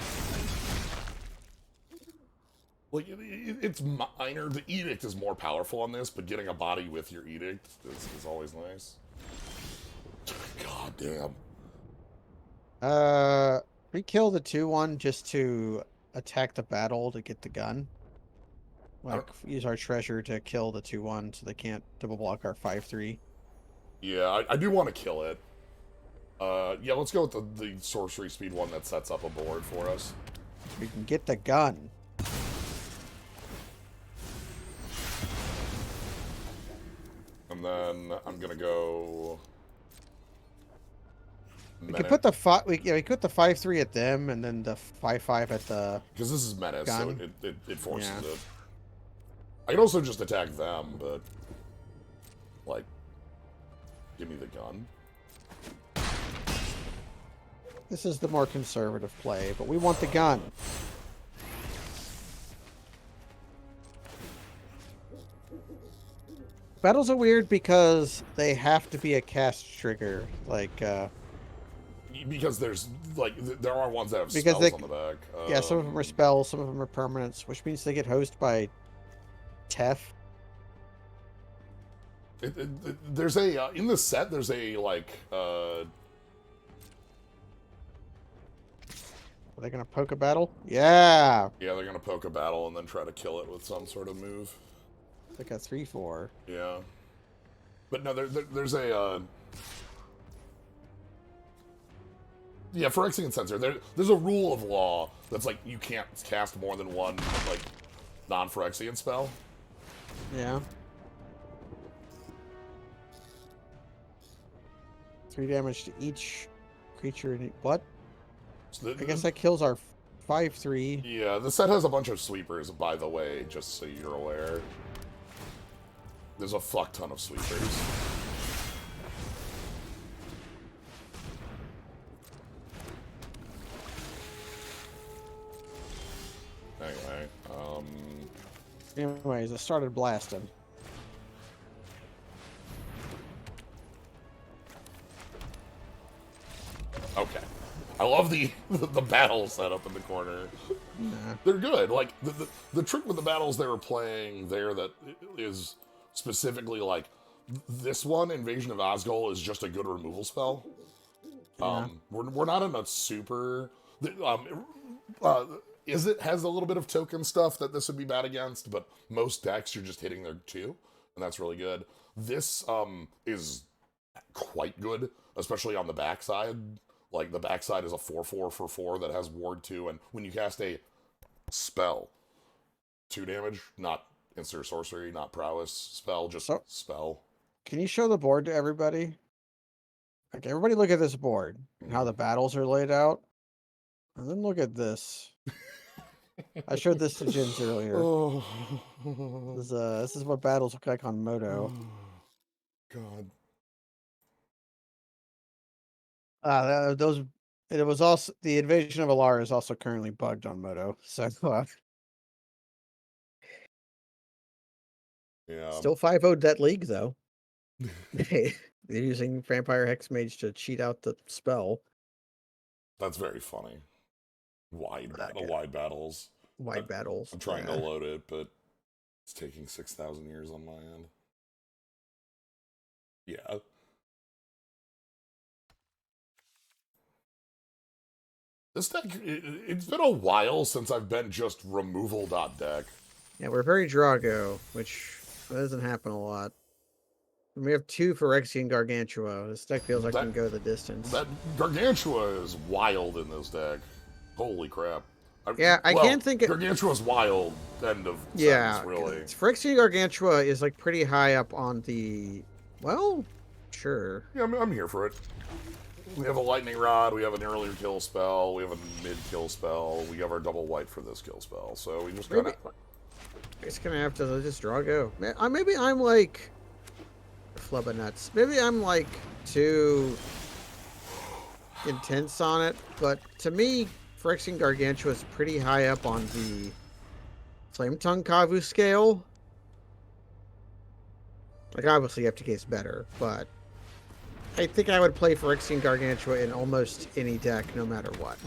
Like it's minor. The Edict is more powerful on this, but getting a body with your Edict is always nice. God damn. We kill the 2/1 just to attack the battle to get the gun. Like use our treasure to kill the 2/1 so they can't double block our 5/3. Yeah, I do want to kill it. Yeah, let's go with the sorcery speed one that sets up a board for us. We can get the gun. And then I'm gonna go. We can put the 5. We put the 5/3 at them, and then the 5/5 at the. Because this is menace, gun. so it forces Yeah. it. I can also just attack them, but like, give me the gun. This is the more conservative play, but we want the gun. Battles are weird because they have to be a cast trigger. Like, Because there are ones that have Because spells they- on the back. yeah, some of them are spells, some of them are permanents, which means they get hosted by Tef. There's a in the set. There's a like. Are they gonna poke a battle? Yeah, Yeah, they're gonna poke a battle and then try to kill it with some sort of move. like a 3/4. Yeah, but no, there's a. Yeah, Phyrexian Censor. There's a rule of law that's like you can't cast more than one like non-Phyrexian spell. Yeah. 3 damage to each creature. What? So I guess that kills our 5/3. Yeah, the set has a bunch of sweepers, by the way, just so you're aware. There's a fuck ton of sweepers. Anyway, Anyways, I started blasting. okay. I love the the battle setup in the corner. Nah. They're good. Like the trick with the battles they were playing there that is specifically like this one, Invasion of Osgol, is just a good removal spell. Yeah. We're not in a super. Is it has a little bit of token stuff that this would be bad against, but most decks you're just hitting their 2, and that's really good. This is quite good, especially on the backside. Like the backside is a 4/4 for 4 that has Ward 2, and when you cast a spell, 2 damage, not instant sorcery, not prowess spell, just spell. Can you show the board to everybody? Like, everybody look at this board and how the battles are laid out. And then look at this. I showed this to Jins earlier. Oh, This is what battles look like on Moto. God. Those. It was also the Invasion of Alara is also currently bugged on Moto. So Yeah. still 5-0 Debt League though. They're using Vampire Hexmage to cheat out the spell. That's very funny. Wide battles. Wide battles. I'm trying to load it, but it's taking 6,000 years on my end. Yeah. This deck, it's been a while since I've been just removal.deck. Yeah, we're very Drago, which doesn't happen a lot. We have 2 Phyrexian Gargantua. This deck feels like it can go the distance. That Gargantua is wild in this deck. Holy crap. Yeah, I well, can't think it. Gargantua's wild, end of Yeah, sentence, really. Phyrexian Gargantua is like pretty high up on the. Well, sure. Yeah, I'm here for it. We have a lightning rod, we have an earlier kill spell, we have a mid kill spell, we have our double white for this kill spell, so we just gotta. It's gonna have to just draw go. Maybe I'm like flubba nuts. Maybe I'm like too intense on it, but to me, Phyrexian Gargantua is pretty high up on the Flame Tongue Kavu scale. Like obviously FTK is better, but I think I would play Phyrexian Gargantua in almost any deck, no matter what.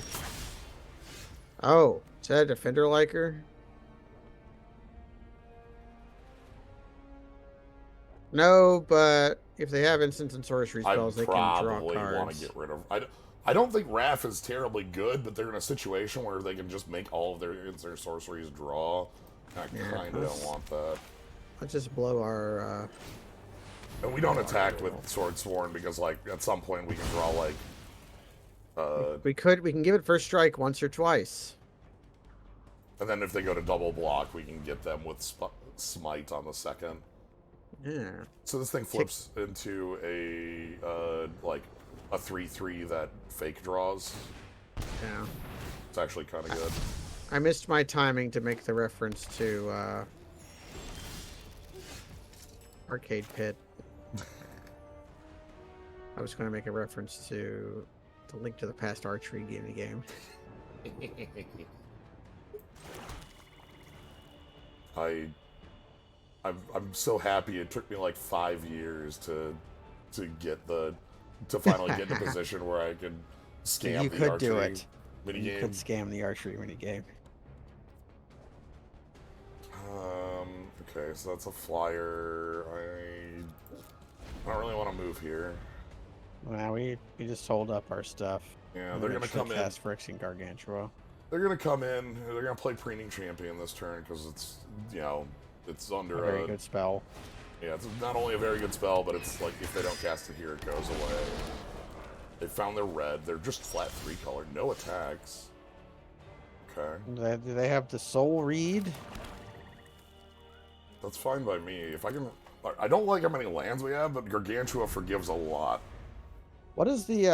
Oh, is that a Defender Liker? No, but if they have instants and sorcery spells, they can draw cards. I probably want to get rid of. I don't think Wrath is terribly good, but they're in a situation where they can just make all of their sorceries draw. I kind of don't want that. Let's just blow our. And we don't attack with Swordsworn because, like, at some point we can draw like. We can give it first strike once or twice. And then if they go to double block, we can get them with Smite on the second. Yeah. So this thing flips into a like a 3/3 that fake draws. Yeah. It's actually kind of good. I missed my timing to make the reference to Arcade Pit. I was going to make a reference to the Link to the Past archery game. I'm so happy it took me like 5 years to finally get in a position where I could scam the archery minigame. You could scam the archery minigame. Okay, so that's a flyer. I don't really want to move here. Well, we just hold up our stuff. Yeah, they're gonna come in. Cast Phyrexian Gargantua. They're gonna come in. They're gonna play Preening Champion this turn because it's it's under a very good spell. Yeah, it's not only a very good spell, but it's like if they don't cast it here, it goes away. They found their red. They're just flat 3 color, no attacks. Okay. Do they have the Soul Read? That's fine by me. If I can, I don't like how many lands we have, but Gargantua forgives a lot. What does the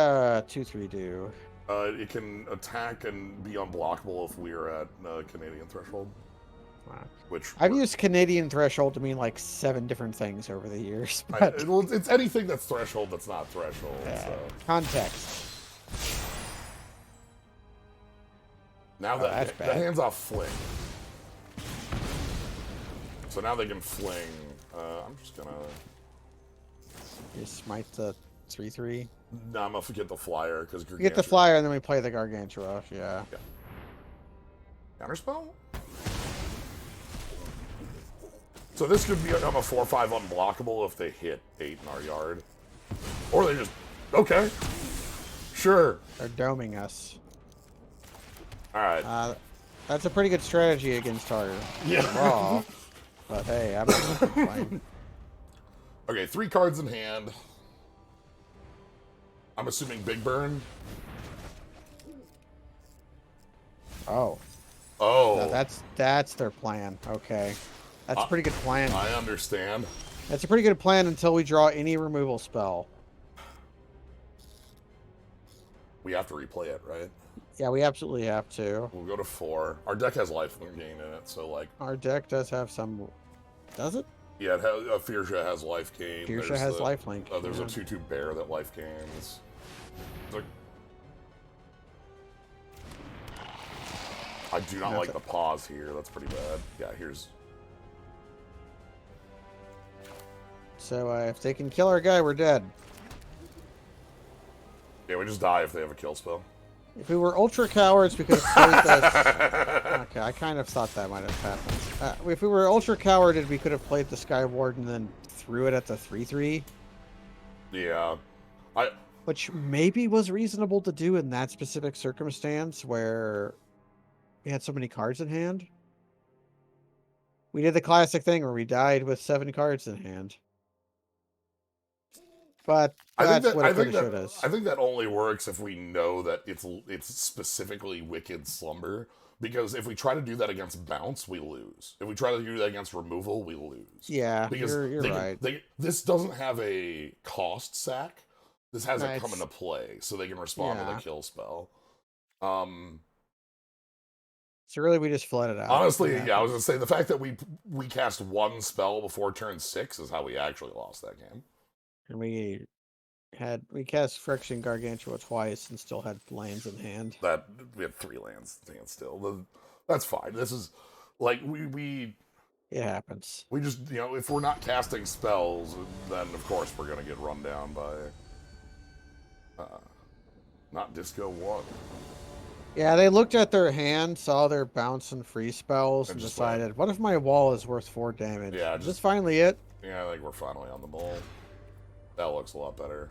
2/3 do? It can attack and be unblockable if we're at Canadian threshold. Wow. Which I've used Canadian threshold to mean like 7 different things over the years. But... it's anything that's threshold that's not threshold. So. Context. Now that hands off fling. So now they can fling. I'm just gonna. You smite the 3/3. No, I'm gonna forget the flyer because we get the flyer and then we play the Gargantua. Yeah. Counterspell. So this could become a 4/5 unblockable if they hit 8 in our yard, or they just okay. Sure. They're doming us. All right. That's a pretty good strategy against our raw. But hey, I'm not fine. Okay, 3 cards in hand. I'm assuming Big Burn. Oh. Oh. No, that's their plan. Okay. That's a pretty good plan. I understand. That's a pretty good plan until we draw any removal spell. We have to replay it, right? Yeah, we absolutely have to. We'll go to 4. Our deck has life gain in it, so like... Our deck does have some... Does it? Yeah, it has, Fuchsia has life gain. Fuchsia has lifelink. There's a 2/2 bear that life gains. Like, I do not like the pause here. That's pretty bad. Yeah, here's... So if they can kill our guy, we're dead. Yeah, we just die if they have a kill spell. If we were Ultra Cowards, we could have played this... Okay, I kind of thought that might have happened. If we were Ultra Cowarded, we could have played the Skyward and then threw it at the 3/3. Yeah. Which maybe was reasonable to do in that specific circumstance where we had so many cards in hand. We did the classic thing where we died with 7 cards in hand. But that's what it could have showed us. I think that only works if we know that it's specifically Wicked Slumber. Because if we try to do that against bounce, we lose. If we try to do that against removal, we lose. Yeah, Because you're right. this doesn't have a cost sack. This has No, it come into play, so they can respond with Yeah. a kill spell. So really, we just flooded out. Honestly, yeah, I was gonna say the fact that we cast one spell before turn 6 is how we actually lost that game. And we cast Friction Gargantua twice and still had lands in hand. That we had 3 lands in hand still. That's fine. This is like we It happens. we just if we're not casting spells, then of course we're gonna get run down by not Disco 1. Yeah, they looked at their hand, saw their bounce and free spells, and decided, what if my wall is worth 4 damage? Yeah, is this finally it? Yeah, I think we're finally on the ball. That looks a lot better.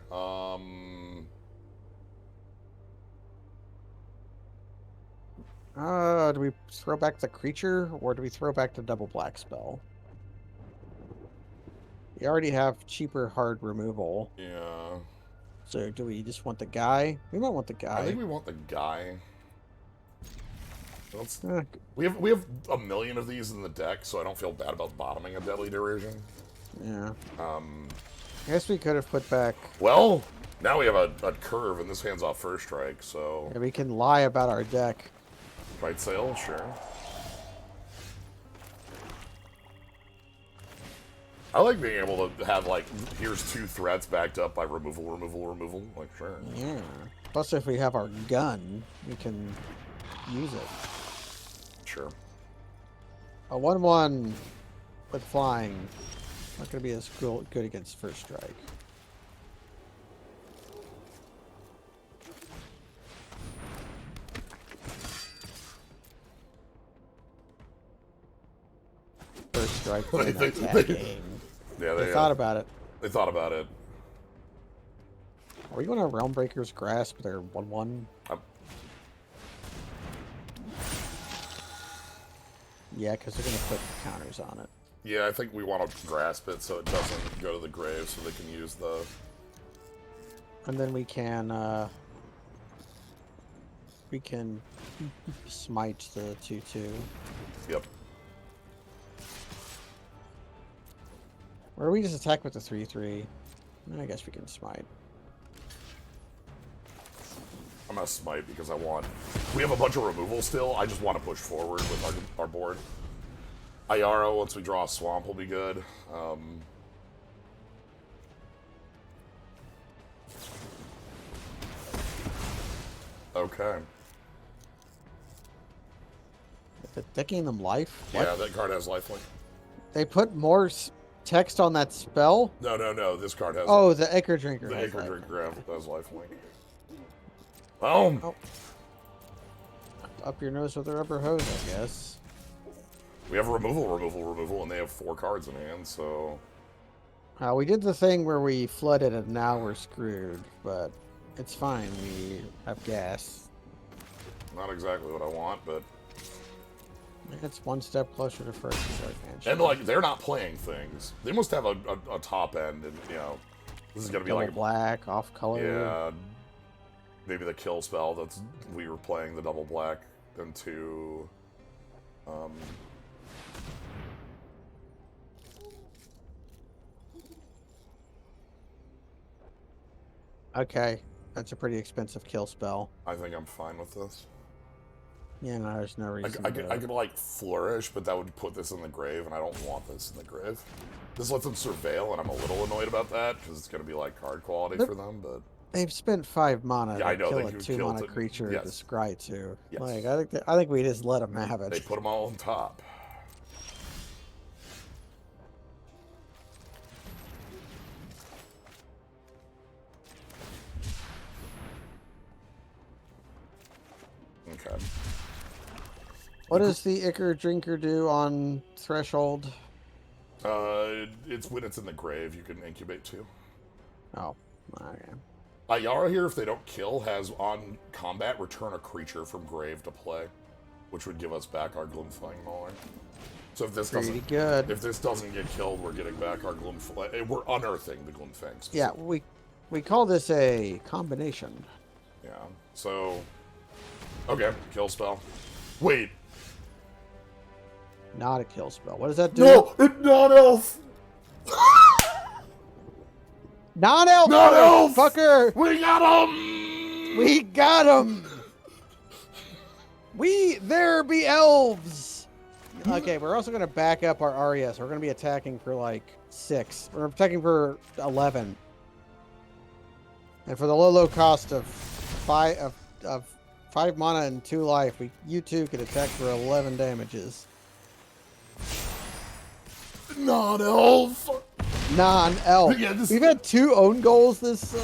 Do we throw back the creature, or do we throw back the double black spell? We already have cheaper hard removal. Yeah. So do we just want the guy? We might want the guy. I think we want the guy. We have a million of these in the deck, so I don't feel bad about bottoming a Deadly Derision. Yeah. I guess we could have put back... Well, now we have a curve, and this hand's off first strike, so... Yeah, we can lie about our deck. Right sail, sure. I like being able to have, like, here's 2 threats backed up by removal, removal, removal. Like, sure. Yeah. Plus, if we have our gun, we can use it. Sure. A 1/1 with flying. Not going to be as good against first strike. First strike and attacking. Yeah, they thought about it. They thought about it. Are we going to Realmbreaker's Grasp? They're 1/1. Yeah, because they're going to put counters on it. Yeah, I think we want to grasp it so it doesn't go to the grave, so they can use the... And then we can smite the 2/2. Yep. Or we just attack with the 3/3. I guess we can smite. I'm gonna smite because I want... We have a bunch of removal still. I just want to push forward with our board. Ayaro, once we draw a swamp, will be good. Okay. They're taking them life? What? Yeah, that card has lifelink. They put more text on that spell? No. This card has... Oh, the Acre Drinker. The Acre Drinker has lifelink. Boom! Oh. Up your nose with a rubber hose, I guess. We have removal, and they have 4 cards in hand, so... We did the thing where we flooded and now we're screwed, but it's fine. We have gas. Not exactly what I want, but... It's one step closer to first strike. And, like, they're not playing things. They must have a top end, and, this is going to be like... black, off color. Yeah. Maybe the kill spell that's... We were playing the double black into... Okay, that's a pretty expensive kill spell. I think I'm fine with this. Yeah, no, there's no reason. I could like flourish, but that would put this in the grave, and I don't want this in the grave. This lets them surveil, and I'm a little annoyed about that because it's going to be like card quality for them. But they've spent 5 mana to kill a 2-mana creature to scry 2. Yes. Like I think we just let them have it. They put them all on top. Okay. What does the Acre Drinker do on Threshold? It's when it's in the grave, you can incubate 2. Oh, okay. Ayara here, if they don't kill, has on combat return a creature from grave to play. which would give us back our Gloomfang Mauler. So if this Pretty doesn't good. if this doesn't get killed, we're getting back our Gloomfang. We're unearthing the Gloomfang. Yeah, we call this a combination. Yeah. So okay, kill spell. Wait. Not a kill spell. What does that do? No, it's not elf. Non-elf! Non-elf! Fucker! We got him! We got him! There be elves! Okay, we're also going to back up our RES. We're going to be attacking for like 6. We're attacking for 11. And for the low cost of 5 mana and 2 life, you two could attack for 11 damages. Non-elf. Non-elf. Yeah, We've had 2 own goals this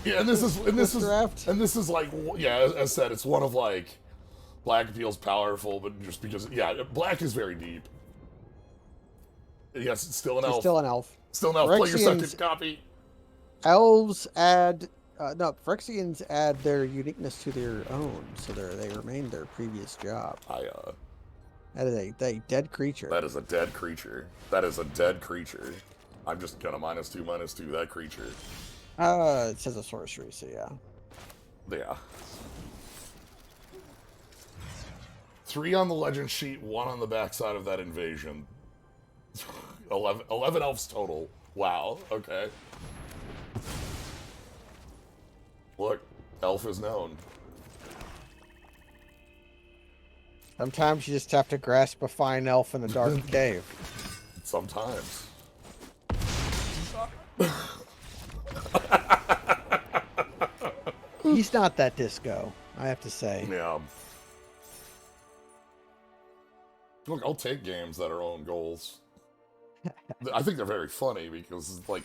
yeah, and this is draft. and this is like, yeah, as said, it's one of like black feels powerful, but just because, yeah, black is very deep. Yes, it's still an elf. Still an elf. Still an elf. Play your Phyrexians- second copy. Elves add Phyrexians add their uniqueness to their own, so they remain their previous job. That is a dead creature. That is a dead creature. That is a dead creature. I'm just gonna -2/-2 that creature. It says a sorcery, so yeah. Yeah. 3 on the legend sheet, 1 on the backside of that invasion. 11 elves total. Wow, okay. Look, elf is known. Sometimes you just have to grasp a fine elf in a dark cave. Sometimes. He's not that disco, I have to say. Yeah. Look, I'll take games that are own goals. I think they're very funny because, like,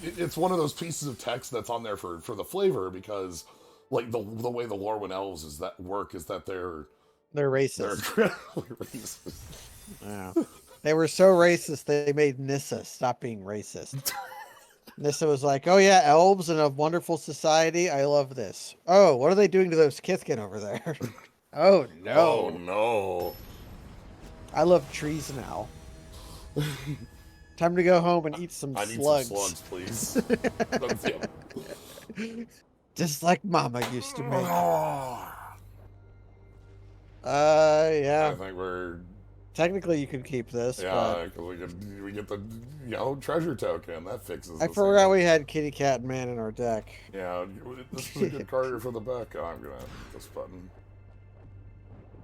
it's one of those pieces of text that's on there for the flavor, because, like, the way the Lorwyn elves is that they're racist. They're incredibly racist. Yeah. They were so racist they made Nissa stop being racist. Nissa was like, "Oh yeah, elves in a wonderful society. I love this. Oh, what are they doing to those Kithkin over there? Oh no. Oh no. I love trees now. Time to go home and eat some I need slugs. some slugs, please. That's it. Just like Mama used to make. I Yeah. think we're Technically, you could keep this. yeah, because we get the treasure token that fixes. I this forgot thing. we had Kitty Cat and Man in our deck. Yeah, this is a good card for the back. Oh, I'm gonna hit this button.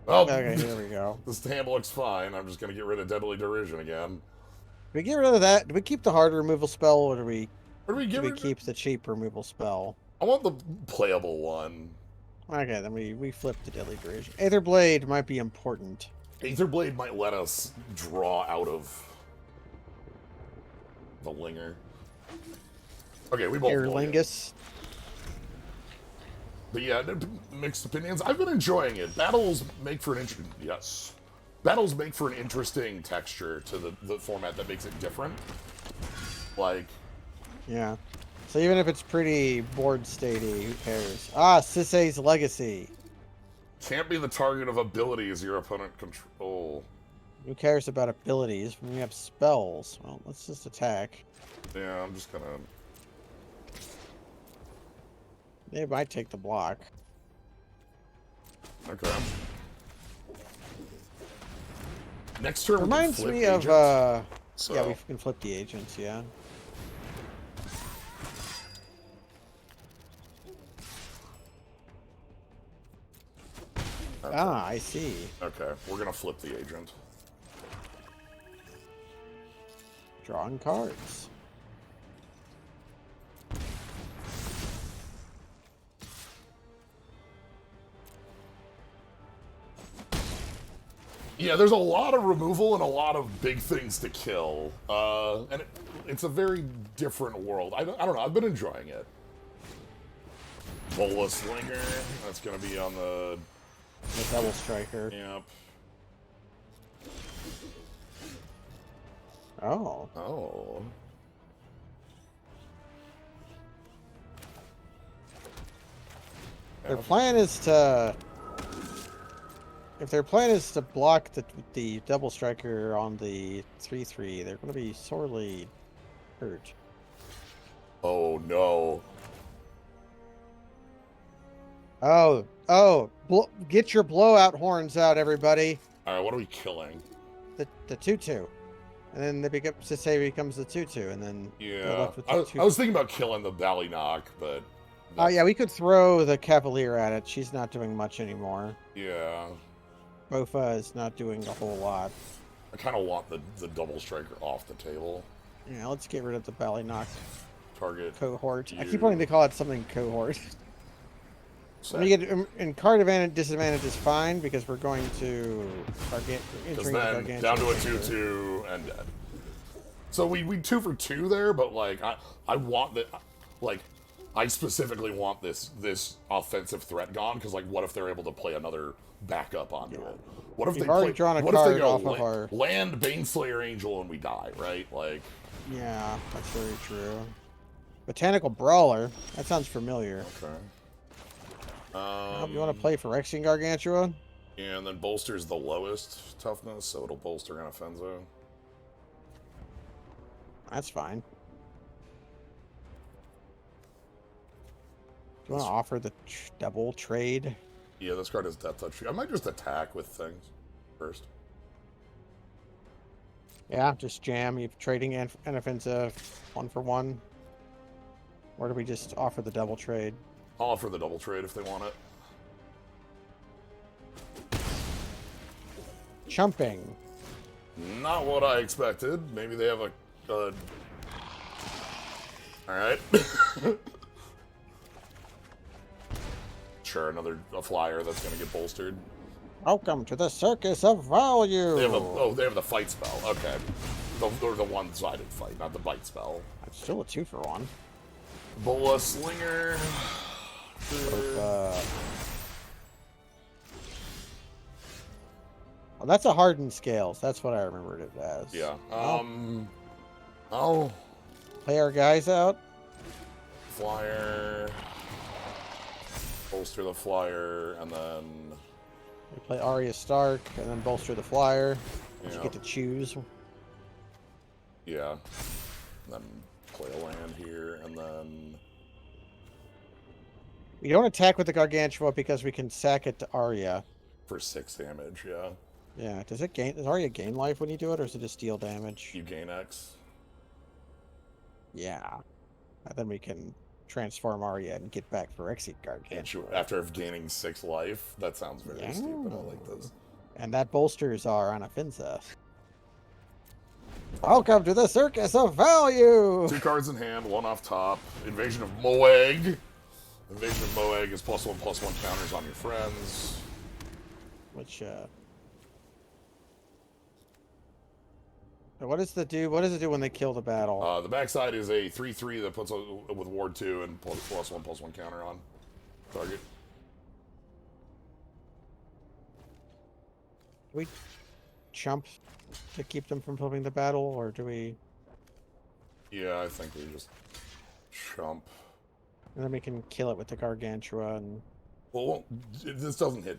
Oh, Okay, here we go. this hand looks fine. I'm just gonna get rid of Deadly Derision again. Do we get rid of that? Do we keep the hard removal spell, or do we What do keep the cheap removal spell? I want the playable one. Okay, then we flip the Deadly Derision. Aether Blade might be important. Aetherblade might let us draw out of the Linger. Okay, we both. Airlingus. But yeah, mixed opinions. I've been enjoying it. Battles make for an Battles make for an interesting texture to the format that makes it different. Like, Yeah. So even if it's pretty board statey, who cares? Ah, Sisei's Legacy. can't be the target of abilities your opponent control. Who cares about abilities when we have spells? Well, let's just attack. Yeah, I'm just gonna. They might take the block. Okay. Next turn. Reminds we can me flip of agents. So, yeah, we can flip the agents, yeah. okay. Ah, I see. Okay, we're gonna flip the agent. Drawing cards. Yeah, there's a lot of removal and a lot of big things to kill, and it's a very different world. I don't know. I've been enjoying it. Bola Slinger. That's gonna be on the. The Double Striker. Yep. Oh. Oh. Their plan is to if their plan is to block the double striker on the 3/3, they're going to be sorely hurt. Oh no. Oh, get your blowout horns out, everybody. All right, what are we killing? The 2/2, and then they become becomes the 2/2, and then they're Yeah, left with I, the 2. I was thinking about killing the Ballynock, but Oh yeah, we could throw the Cavalier at it. She's not doing much anymore. yeah, Bofa is not doing a whole lot. I kind of want the double striker off the table. Yeah, let's get rid of the Ballynock Target cohort. I keep you. wanting to call it something cohort. When you get in card advantage, disadvantage is fine because we're going to Because then down to a 2/2 and dead. So we 2 for 2 there, but like I want that, like I specifically want this offensive threat gone because like what if they're able to play another backup onto it? What if We've they already play, drawn a what if card they go off of our... land Baneslayer Angel and we die, right? Like Yeah, that's very true. Botanical Brawler. That sounds familiar. okay. You want to play Phyrexian Gargantua? And then bolsters the lowest toughness, so it'll bolster Anafenzo. That's fine. Do you want to offer the double trade? Yeah, this card has Death Touch. I might just attack with things first. Yeah, just jam. You're trading Anafenza 1-for-1. Or do we just offer the double trade? I'll offer the double trade if they want it. Chumping. Not what I expected. Maybe they have a... Alright. Sure, a flyer that's going to get bolstered. Welcome to the circus of value. They have the fight spell. Okay. Or the one-sided fight, not the bite spell. It's still a 2-for-1. Bola Slinger. Well, that's a hardened scales. That's what I remembered it as. Yeah. I'll play our guys out. Flyer. Bolster the flyer, and then... We play Arya Stark, and then bolster the flyer. Yeah. You get to choose. Yeah. And then play a land here, and then... We don't attack with the Gargantua because we can sack it to Arya. For 6 damage, yeah. Yeah, does Arya gain life when you do it, or is it just deal damage? You gain X. Yeah. And then we can transform Arya and get back Phyrexian Gargantua. After gaining 6 life? That sounds very stupid. I like this. And that bolsters our Anafenza. Welcome to the circus of value! 2 cards in hand, 1 off top. Invasion of Moeg. Invasion of Moeg is +1/+1 counters on your friends. Which, what does it do? What does it do when they kill the battle? The backside is a 3/3 that puts with Ward 2 and +1/+1 counter on target. Do we chump to keep them from flipping the battle, or do we... Yeah, I think we just chump. And then we can kill it with the Gargantua and... Well, this doesn't hit.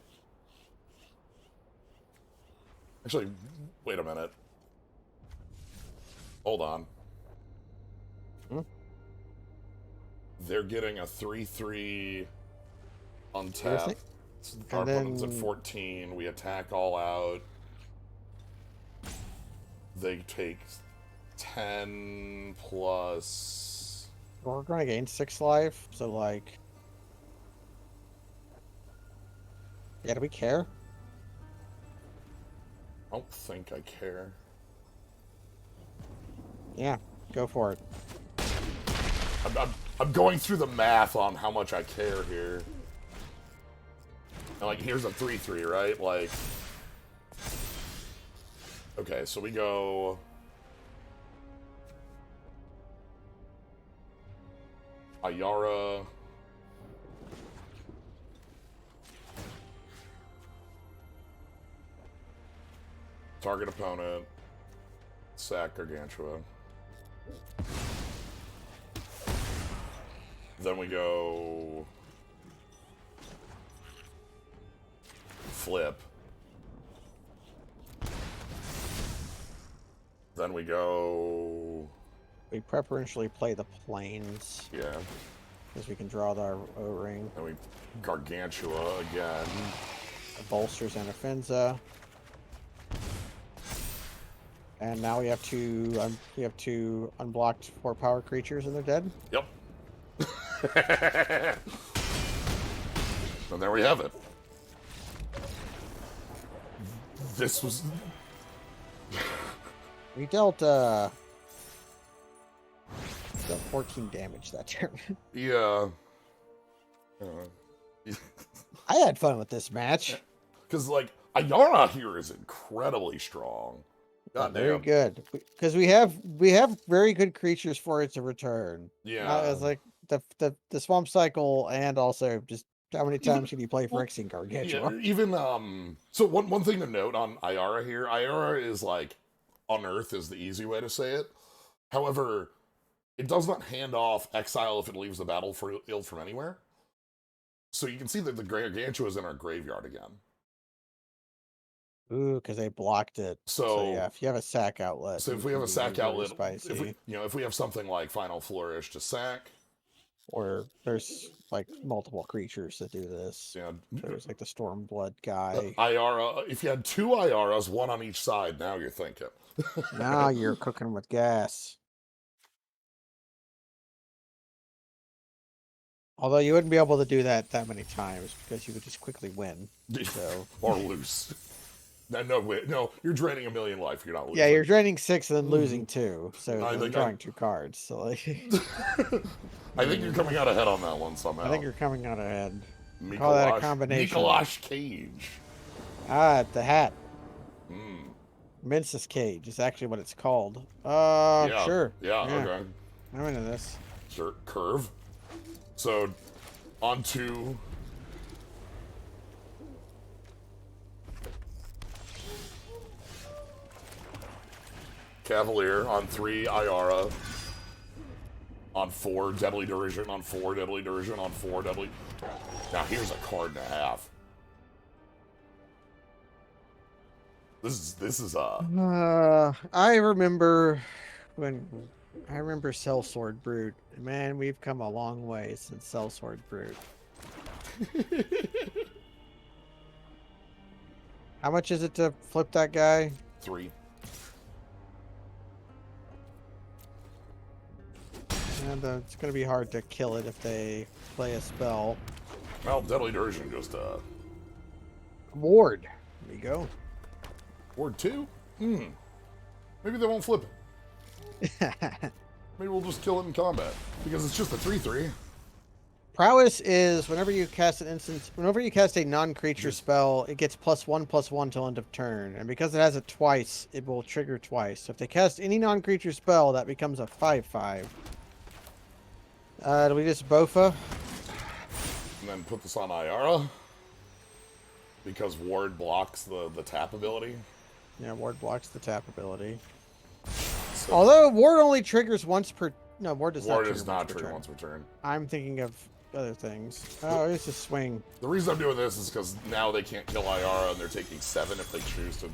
Actually, wait a minute. Hold on. They're getting a 3/3 untapped. Our opponent's at 14. We attack all out. They take 10 plus... We're going to gain 6 life, so like... Yeah, do we care? I don't think I care. Yeah, go for it. I'm going through the math on how much I care here. And like, here's a 3/3, right? Like... Okay, so we go... Ayara... Target opponent. Sack Gargantua. Then we go... Flip. Then we go... We preferentially play the planes, Yeah. because we can draw the O-ring. Then we Gargantua again. The bolsters and Offenza. And now we have two unblocked 4-power creatures and they're dead. Yep. And there we have it. This was... We dealt 14 damage that turn. Yeah. I had fun with this match. Because, like, Ayara here is incredibly strong. God Very damn. good. Because we have very good creatures for it to return. Yeah. It's like the swamp cycle, and also just how many times can you play Phyrexian Gargantua? Yeah, even, so one thing to note on Ayara here, Ayara is, like, unearth is the easy way to say it. However, it does not hand off exile if it leaves the battlefield from anywhere. So you can see that the Gargantua is in our graveyard again. Ooh, because they blocked it. So yeah, if you have a sack outlet. So if we have a sack outlet, spicy. if we have something like Final Flourish to sack, or there's like multiple creatures that do this. Yeah, there's like the Stormblood guy. Ayara. If you had 2 Ayaras, one on each side, now you're thinking. Now you're cooking with gas. Although you wouldn't be able to do that many times because you would just quickly win. So or lose. No, you're draining 1 million life. You're not losing. Yeah, you're draining 6 and then losing 2. So I I'm think drawing 2 cards. So like, I think you're coming out ahead on that one somehow. I think you're coming out ahead. Call that a combination. Mikolash Cage. Ah, the hat. Mm. Mensis Cage is actually what it's called. Yeah. Sure. Yeah, okay. I'm into this. Sure. Curve. So, on to... Cavalier, on 3, Ayara. On 4, Deadly Derision, on 4, Deadly Derision, on 4, Deadly... Now here's a card and a half. This is I remember Sellsword Brute. Man, we've come a long way since Sellsword Brute. How much is it to flip that guy? 3. And it's going to be hard to kill it if they play a spell. Well, Deadly Derision goes to... Ward. There you go. Ward 2? Maybe they won't flip it. Maybe we'll just kill it in combat. Because it's just a 3/3. Prowess is whenever you cast a non-creature spell, it gets +1/+1 till end of turn. And because it has it twice, it will trigger twice. So if they cast any non-creature spell, that becomes a 5/5. Do we just Bofa? And then put this on Ayara. Because Ward blocks the tap ability. Yeah, Ward blocks the tap ability. So Although Ward only triggers once per... No, Ward does Ward not is not trigger once per turn. I'm thinking of other things. Oh, it's a swing. The reason I'm doing this is because now they can't kill Ayara and they're taking 7 if they choose to,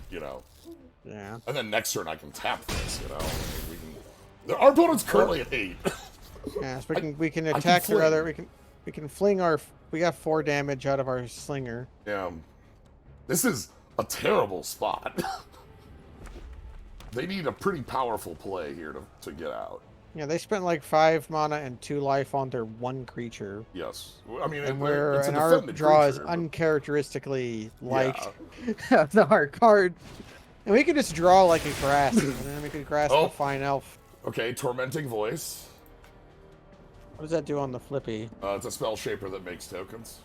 Yeah. And then next turn I can tap this, Our opponent's currently at 8. Yeah, so we can attack their other... We can fling our... We got 4 damage out of our slinger. Yeah. This is a terrible spot. They need a pretty powerful play here to get out. Yeah, they spent like 5 mana and 2 life on their 1 creature. Yes. I mean, and it's our draw creature, is uncharacteristically like our card. And we can just draw like a grasp, and then we can grasp a fine elf. Okay, Tormenting Voice. What does that do on the flippy? It's a spell shaper that makes tokens.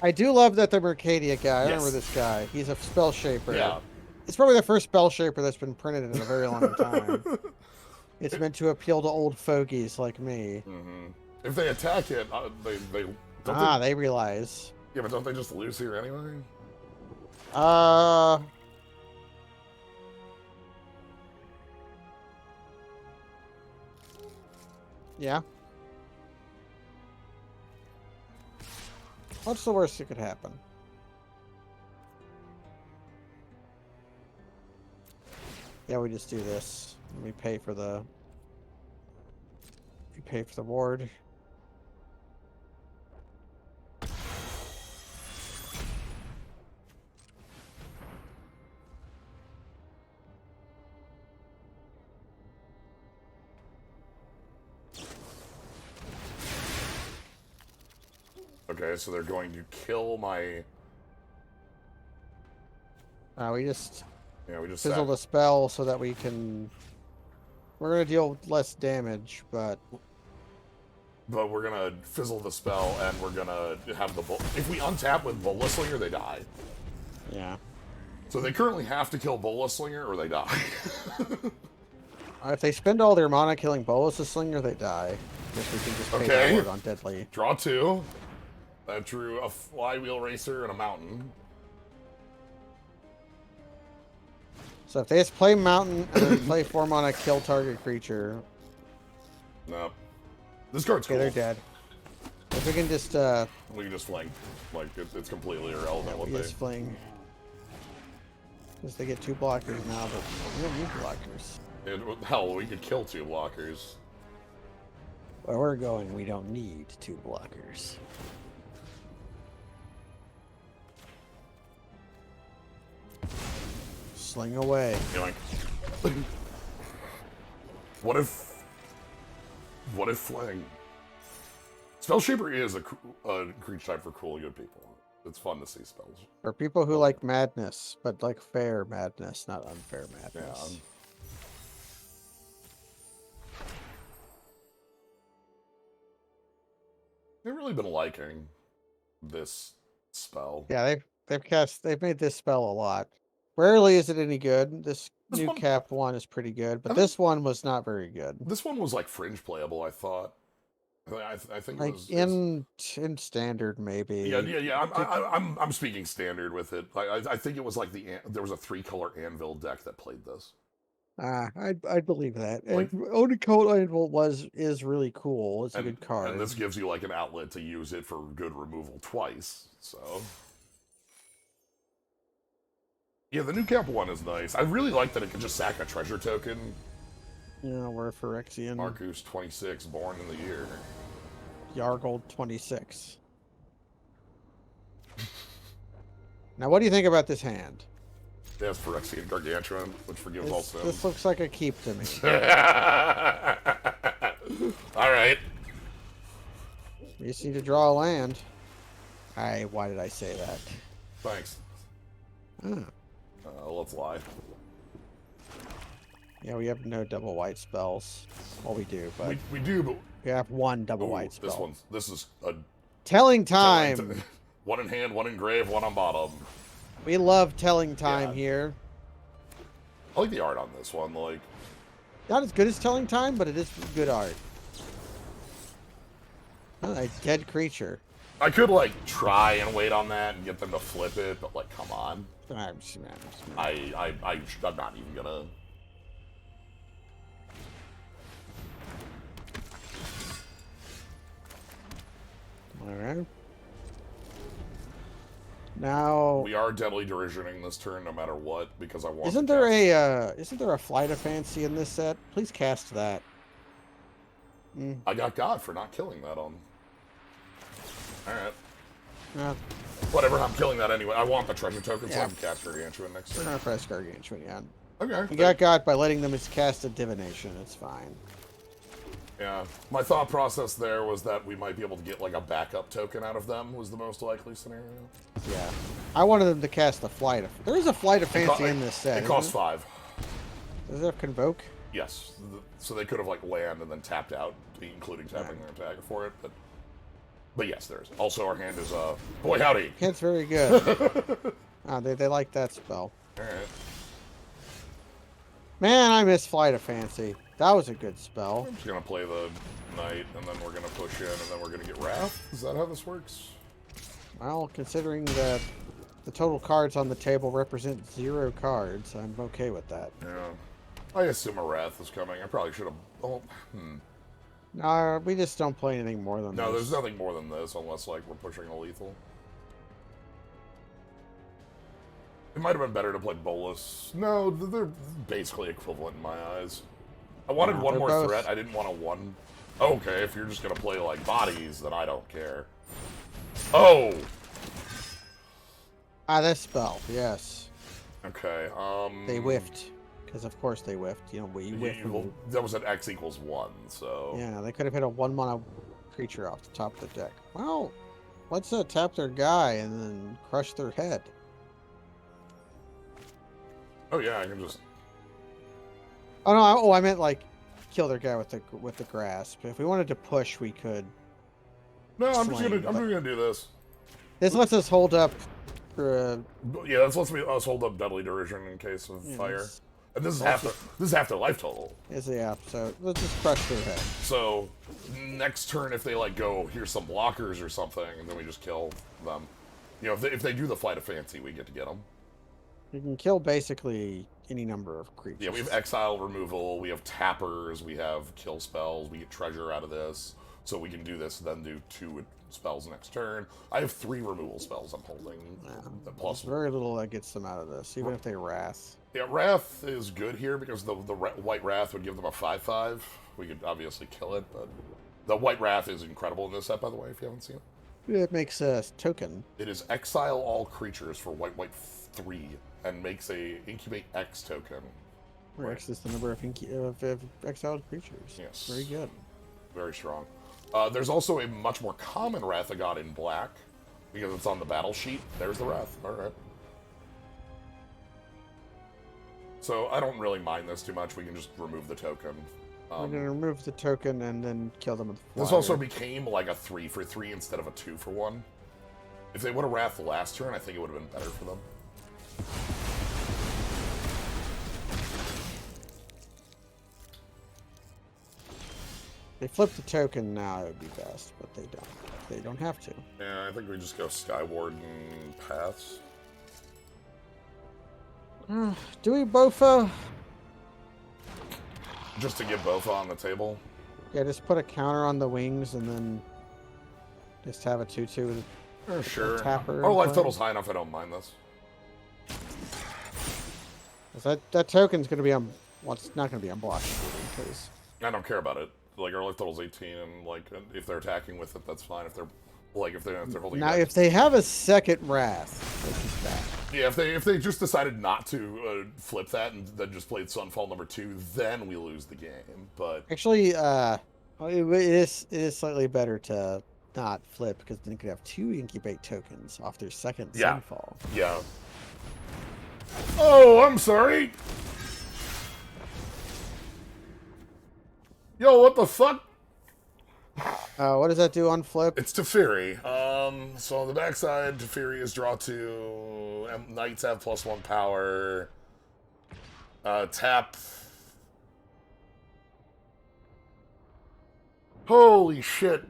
I do love that the Mercadia guy. I remember this guy. He's a spell shaper. Yeah. It's probably the first spell shaper that's been printed in a very long time. It's meant to appeal to old fogies like me. Mm-hmm. If they attack it, they realize. Yeah, but don't they just lose here anyway? Yeah. What's the worst that could happen? Yeah, we just do this. We pay for the. We pay for the ward. Okay, so they're going to kill my... We just Yeah, we just fizzle the spell so that we can... We're going to deal with less damage, but... But we're going to fizzle the spell, and we're going to have the... If we untap with Bola Slinger, they die. Yeah. So they currently have to kill Bola Slinger, or they die. If they spend all their mana killing Bolus Slinger, they die. If we can just pay the ward on Deadly. Draw 2. That drew a Flywheel Racer and a Mountain. So if they just play Mountain and then play 4 mana, kill target creature. No. This card's cool. They're dead. If we can just, We can just fling. Like, it's completely irrelevant what we they... just fling. Because they get 2 blockers now, but we don't need blockers. Hell, we could kill 2 blockers. Where we're going, we don't need 2 blockers. Sling away. Yoink. What if fling? Spell Shaper is a creature type for cool, good people. It's fun to see spells. For people who like madness, but like fair madness, not unfair madness. Yeah. They've really been liking this spell. Yeah, they've made this spell a lot. Rarely is it any good. This new one, cap one is pretty good, but this one was not very good. This one was like fringe playable, I thought. I think like it was, in standard maybe. Yeah. I'm speaking standard with it. I think it was like there was a 3-color anvil deck that played this. I believe that. Like, and Onicode Anvil is really cool. It's a good card. And this gives you like an outlet to use it for good removal twice. So yeah, the new cap one is nice. I really like that it can just sack a treasure token. Yeah, we're Phyrexian. Marcus 26, born in the year. Yargold 26. Now, what do you think about this hand? That's Phyrexian Gargantuan, which forgives all sins. This looks like a keep to me. Alright. You just need to draw a land. Why did I say that? Thanks. Let's lie. Yeah, we have no double white spells. Well, we do, but... We do, but... We have 1 double white spell. This is a... Telling time! One in hand, one in grave, one on bottom. We love telling time here. I like the art on this one, like... Not as good as telling time, but it is good art. Oh, a dead creature. I could, like, try and wait on that and get them to flip it, but, like, come on. I'm not even gonna... Alright. Now we are deadly derisioning this turn no matter what, because I want isn't there a Flight of Fancy in this set? Please cast that. I got God for not killing that on. Alright. Whatever, I'm killing that anyway. I want the treasure token, so I can cast Gargantuan next turn. We're not press Gargantuan yet. Okay. You got God by letting them just cast a divination. It's fine. Yeah. My thought process there was that we might be able to get like a backup token out of them was the most likely scenario. Yeah. I wanted them to cast a Flight of... There is a Flight of Fancy in this set. It costs 5. Does it have Convoke? Yes. So they could have like land and then tapped out, including tapping their attacker for it, but yes, there is. Also, our hand is, boy howdy! It's very good. They like that spell. Alright. Man, I miss Flight of Fancy. That was a good spell. I'm just gonna play the Knight, and then we're gonna push in, and then we're gonna get Wrath? Is that how this works? Well, considering that the total cards on the table represent 0 cards, I'm okay with that. Yeah. I assume a Wrath is coming. I probably should have... Oh, No, we just don't play anything more than this. No, there's nothing more than this, unless, like, we're pushing a lethal. It might have been better to play Bolus. No, they're basically equivalent in my eyes. I wanted one more both. threat. I didn't want a one. Okay, if you're just gonna play like bodies, then I don't care. Oh. Ah, that spell. Yes. Okay. They whiffed. Because of course they whiffed. You know, we whiff. That was an X equals 1, so... Yeah, they could have hit a 1-mana creature off the top of the deck. Well, let's tap their guy and then crush their head. Oh yeah, I can just... Oh no! I meant like kill their guy with the grasp. If we wanted to push, we could. No, I'm just gonna do this. This lets us hold up. For, yeah, this lets us hold up Deadly Derision in case of fire. And this is half their life total. Yeah, so let's just crush their head. So next turn, if they like go, here's some blockers or something, and then we just kill them. You know, if they do the Flight of Fancy, we get to get them. You can kill basically any number of creatures. Yeah, we have exile removal, we have tappers, we have kill spells, we get treasure out of this. So we can do this, then do 2 spells next turn. I have 3 removal spells I'm holding. Yeah, plus there's very little that gets them out of this, even if they Wrath. Yeah, Wrath is good here because the White Wrath would give them a 5/5. We could obviously kill it, but the White Wrath is incredible in this set, by the way, if you haven't seen it. It makes a token. It is exile all creatures for white 3 and makes a incubate X token. Where X is the number of exiled creatures. Yes. Very good. Very strong. There's also a much more common Wrath of God in black because it's on the battle sheet. There's the Wrath. All right. So I don't really mind this too much. We can just remove the token. We're going to remove the token and then kill them with the flyer. This also became like a 3 for 3 instead of a 2 for 1. If they would have Wrath the last turn, I think it would have been better for them. They flip the token now, it would be best, but they don't. They don't have to. Yeah, I think we just go Skyward and pass. Do we Bofa? Just to get Bofa on the table? Yeah, just put a counter on the wings and then just have a 2/2 with sure. Tapper. Our life total's high enough, I don't mind this. That token's going to be on... Well, it's not going to be unblocked because... I don't care about it. Like, our life total's 18, and, like, if they're attacking with it, that's fine. If they're... Like, if they're holding... Now, if they have a second Wrath, which is bad. Yeah, if they just decided not to flip that and then just played Sunfall number 2, then we lose the game. But actually, it is slightly better to not flip because then you could have 2 incubate tokens off their second Sunfall. Yeah. Oh, I'm sorry. Yo, what the fuck? What does that do on flip? It's Teferi. So on the backside, Teferi is draw 2. Knights have +1 power. Tap. Holy shit.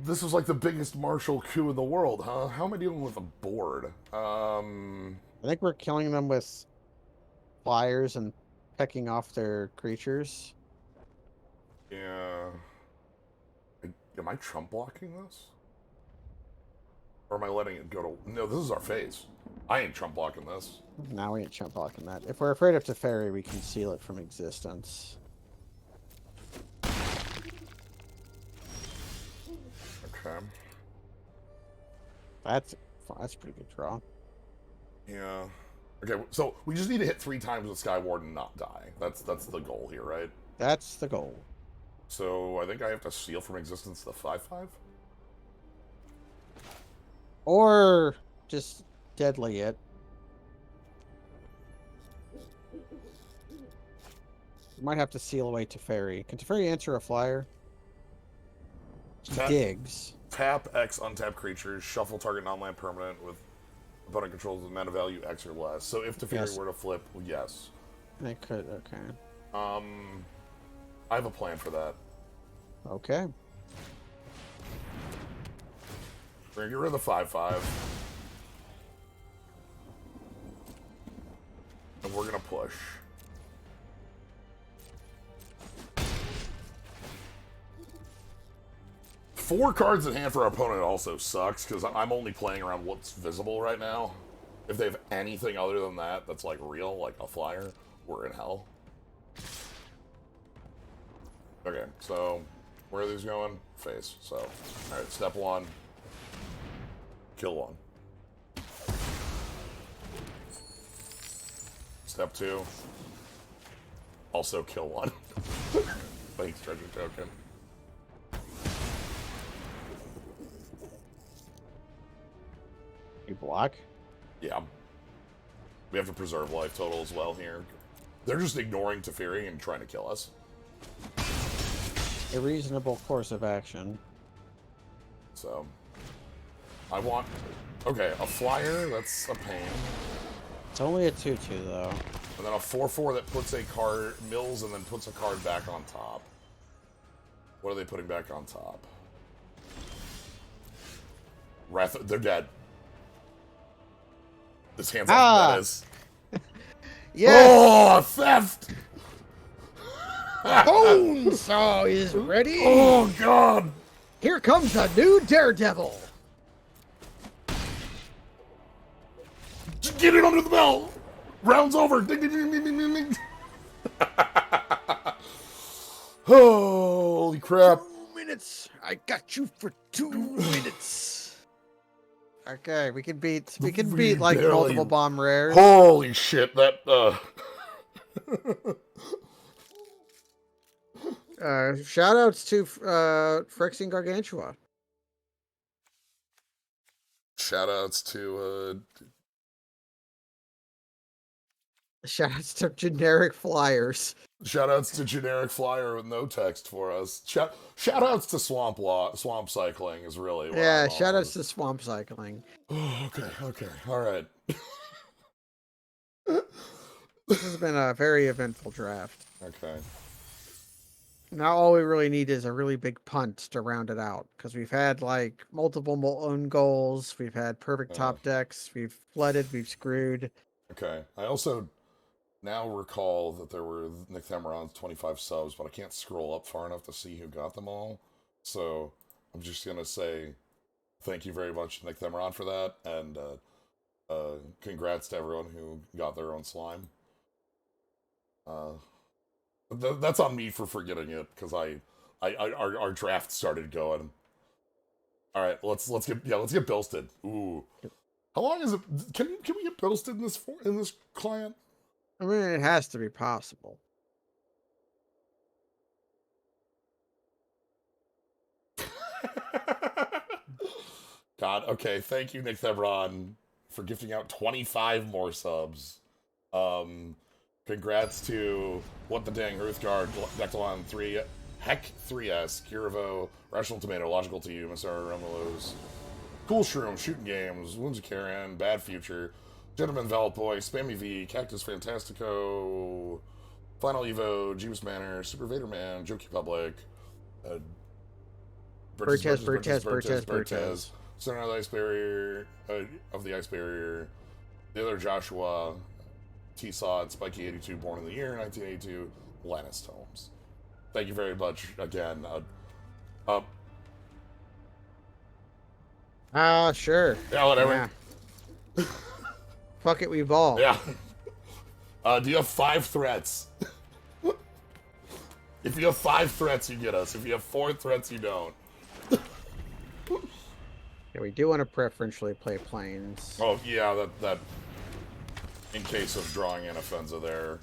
This is like the biggest martial coup in the world, huh? How am I dealing with a board? I think we're killing them with flyers and pecking off their creatures. Yeah. Am I trump blocking this? Or am I letting it go to... No, this is our face. I ain't trump blocking this. Now we ain't trump blocking that. If we're afraid of Teferi, we can seal it from existence. Okay. That's a pretty good draw. Yeah. Okay, so we just need to hit 3 times with Skyward and not die. That's the goal here, right? That's the goal. So I think I have to seal from existence the 5/5? Or just deadly it. You might have to seal away Teferi. Can Teferi answer a flyer? Digs. Tap X untap creatures, shuffle target non-land permanent with opponent controls of mana value X or less. So if Teferi were to flip, well, yes. They could, okay. I have a plan for that. Okay. We're gonna get rid of the 5/5. And we're gonna push. Four cards in hand for our opponent also sucks, because I'm only playing around what's visible right now. If they have anything other than that that's like real, like a flyer, we're in hell. Okay, so where are these going? Face. So, alright, step 1. Kill 1. Step 2. Also kill 1. Thanks, treasure token. You block? Yeah. We have to preserve life total as well here. They're just ignoring Teferi and trying to kill us. A reasonable course of action. So, I want... Okay, a flyer, that's a pain. It's only a 2/2 though. And then a 4/4 that puts a card, mills, and then puts a card back on top. What are they putting back on top? Wrath... They're dead. This hand's like that is. Yes! Oh, theft! Bonesaw is ready! Oh, God! Here comes a new daredevil! Just get it under the bell! Round's over! Ding, ding, ding, ding, ding, ding. Holy crap. 2 minutes! I got you for 2 minutes! Okay, we can beat like barely- multiple bomb rares. Holy shit, that, Shoutouts to Phyrexian Gargantua. Shoutouts to, Shoutouts to generic flyers. Shoutouts to generic flyer with no text for us. Shoutouts to swamp cycling is really what Yeah, I'm on. shoutouts to swamp cycling. Oh, okay, alright. This has been a very eventful draft. Okay. Now all we really need is a really big punt to round it out, because we've had like multiple own goals, we've had perfect top decks, we've flooded, we've screwed. Okay. I also now recall that there were Nick Themeron's 25 subs, but I can't scroll up far enough to see who got them all. So I'm just gonna say thank you very much, Nick Themeron, for that, and congrats to everyone who got their own slime. That's on me for forgetting it because our draft started going. All right, let's get Bilsted. Ooh, how long is it? Can we get Bilsted in this client? I mean, it has to be possible. God, okay, thank you, Nick Thebron, for gifting out 25 more subs. Congrats to What the Dang, Ruthgard, Dectalon 3, Heck 3S, Kirivo, Rational Tomato, Logical to You, Mr. Romulos, Cool Shroom, Shooting Games, Wounds of Karen, Bad Future, Gentleman Valid Boy, Spammy V, Cactus Fantastico, Final Evo, Jeeves Manor, Super Vader Man, Jokey Public, Bertez, Center of the Ice Barrier, the other Joshua, T-Sod, Spiky82, Born in the Year, 1982, Lannis Tomes. Thank you very much again. Sure. Yeah, whatever. Yeah. Fuck it, we ball. Yeah. Do you have 5 threats? If you have 5 threats, you get us. If you have 4 threats, you don't. Yeah, we do want to preferentially play planes. Oh, yeah, that in case of drawing an offensive there.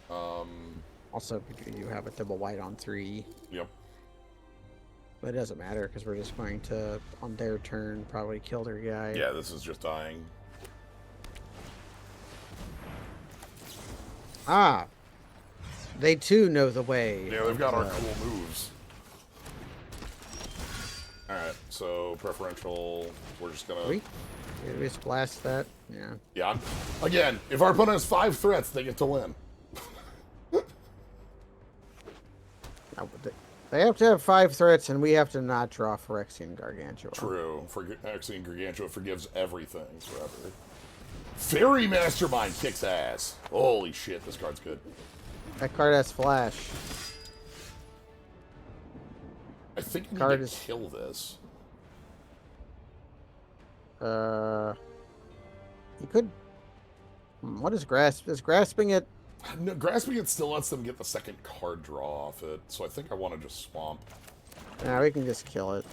Also, you have a double white on 3. Yep. But it doesn't matter, because we're just going to, on their turn, probably kill their guy. Yeah, this is just dying. Ah! They too know the way. Yeah, they've got our cool moves. Alright, so preferential, we're just gonna... We just blast that? Yeah. Yeah, again, if our opponent has 5 threats, they get to win. They have to have 5 threats, and we have to not draw Phyrexian Gargantua. True. Phyrexian Gargantua forgives everything forever. Fairy Mastermind kicks ass. Holy shit, this card's good. That card has flash. I think you Card need is... to kill this. You could. What is grasp? Is grasping it? No, grasping it still lets them get the second card draw off it, so I think I want to just swamp. Yeah, we can just kill it.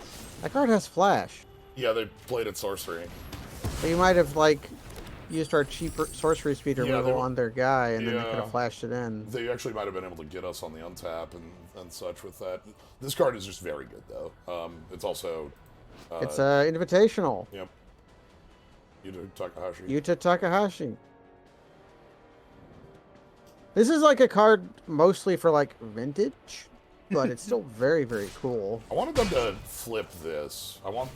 That card has flash. Yeah, they played it sorcery. But you might have like used our cheaper sorcery speed removal on their guy, and then they could have flashed it in. They actually might have been able to get us on the untap and such with that. This card is just very good though. It's also It's invitational. Yep. Yuta Takahashi. Yuta Takahashi. This is like a card mostly for like vintage, but it's still very, very cool. I wanted them to flip this. I want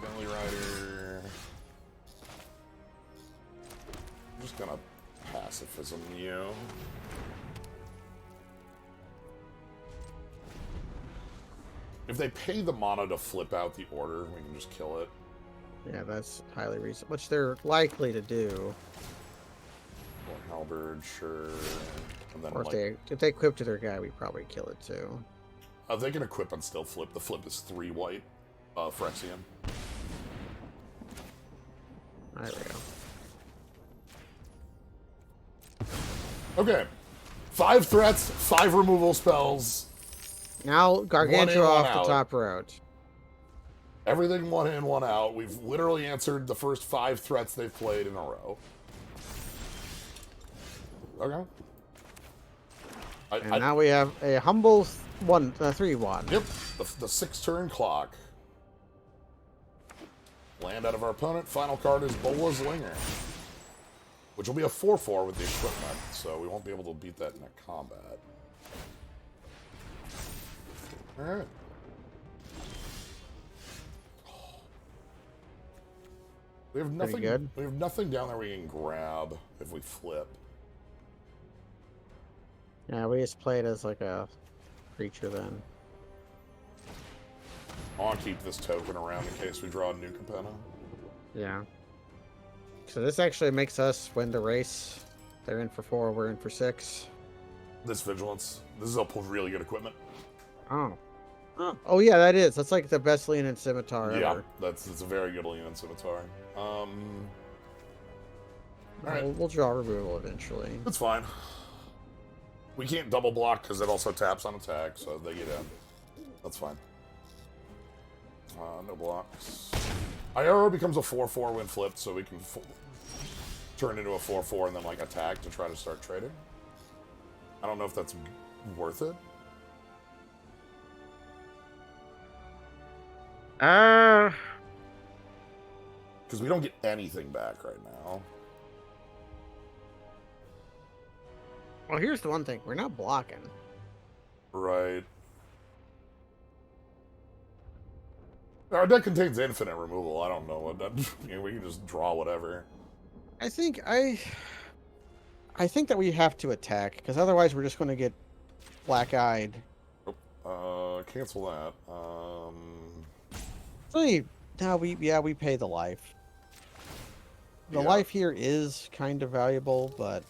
Bentley Rider. I'm just gonna pacifism you. If they pay the mana to flip out the order, we can just kill it. Yeah, that's highly reasonable, which they're likely to do. Or Halberd, sure. And then Or like, if they equip to their guy, we probably kill it too. they can equip and still flip. The flip is 3 white, Phyrexian. There we go. Okay. 5 threats, 5 removal spells. Now Gargantua off the top route. Everything 1 in, 1 out. We've literally answered the first 5 threats they've played in a row. Okay. And now we have a humble 3/1. Yep, the 6-turn clock. Land out of our opponent. Final card is Bola's Linger, which will be a 4/4 with the equipment, so we won't be able to beat that in a combat. All right. We have nothing. Good. We have nothing down there we can grab if we flip. Yeah, we just play it as like a creature then. I'll keep this token around in case we draw a new Capenna. Yeah. So this actually makes us win the race. They're in for 4, we're in for 6. This Vigilance. This is a really good equipment. Oh. Oh yeah, that is. That's like the best Leonin Scimitar ever. Yeah, it's a very good Leonin Scimitar. All right. We'll draw removal eventually. That's fine. We can't double block because it also taps on attack, so they get in. That's fine. No blocks. IRO becomes a 4/4 when flipped, so we can turn into a 4/4 and then like attack to try to start trading. I don't know if that's worth it. Because we don't get anything back right now. Well, here's the one thing. We're not blocking. Right. Our deck contains infinite removal. I don't know what that... we can just draw whatever. I think that we have to attack, because otherwise we're just going to get black-eyed. Cancel that. Really, no, we pay the life. The life here is kind of valuable, but...